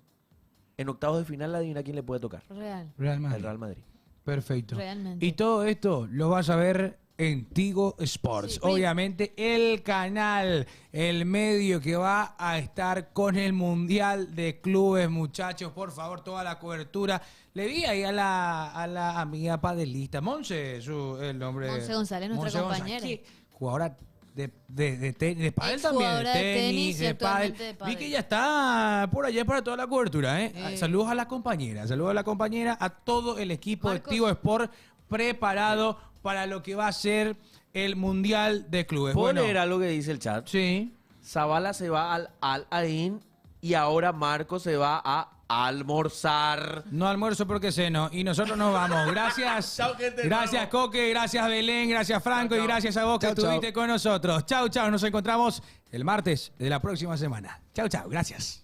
en octavos de final, adivina quién le puede tocar. Real. Real Madrid. El Real Madrid. Perfecto. Realmente. Y todo esto lo vas a ver en Tigo Sports. Sí. Obviamente el canal, el medio que va a estar con el Mundial de Clubes, muchachos. Por favor, toda la cobertura. Le vi ahí a la amiga padelista, Monse, el nombre. Monse González, nuestra compañera. ¿Qué? Jugadora de pádel también, Exjugadora de tenis y de pádel. actualmente de Vi pádel. que ella está por allá para toda la cobertura, ¿eh? Saludos a la compañera, a todo el equipo Marcos. de Tigo Sport preparado para lo que va a ser el Mundial de Clubes. ¿Puedo Bueno, leer algo que dice el chat? sí. Zavala se va al Al-Ain y ahora Marco se va a almorzar. No almuerzo porque ceno. Y nosotros nos vamos. Gracias. Chao, gente, Gracias, nos vemos. Coque. Gracias, Belén. Gracias, Franco. Chao, Y gracias a vos que Chao, chao. estuviste con nosotros. Chau, chau. Nos encontramos el martes de la próxima semana. Chau, chau. Gracias.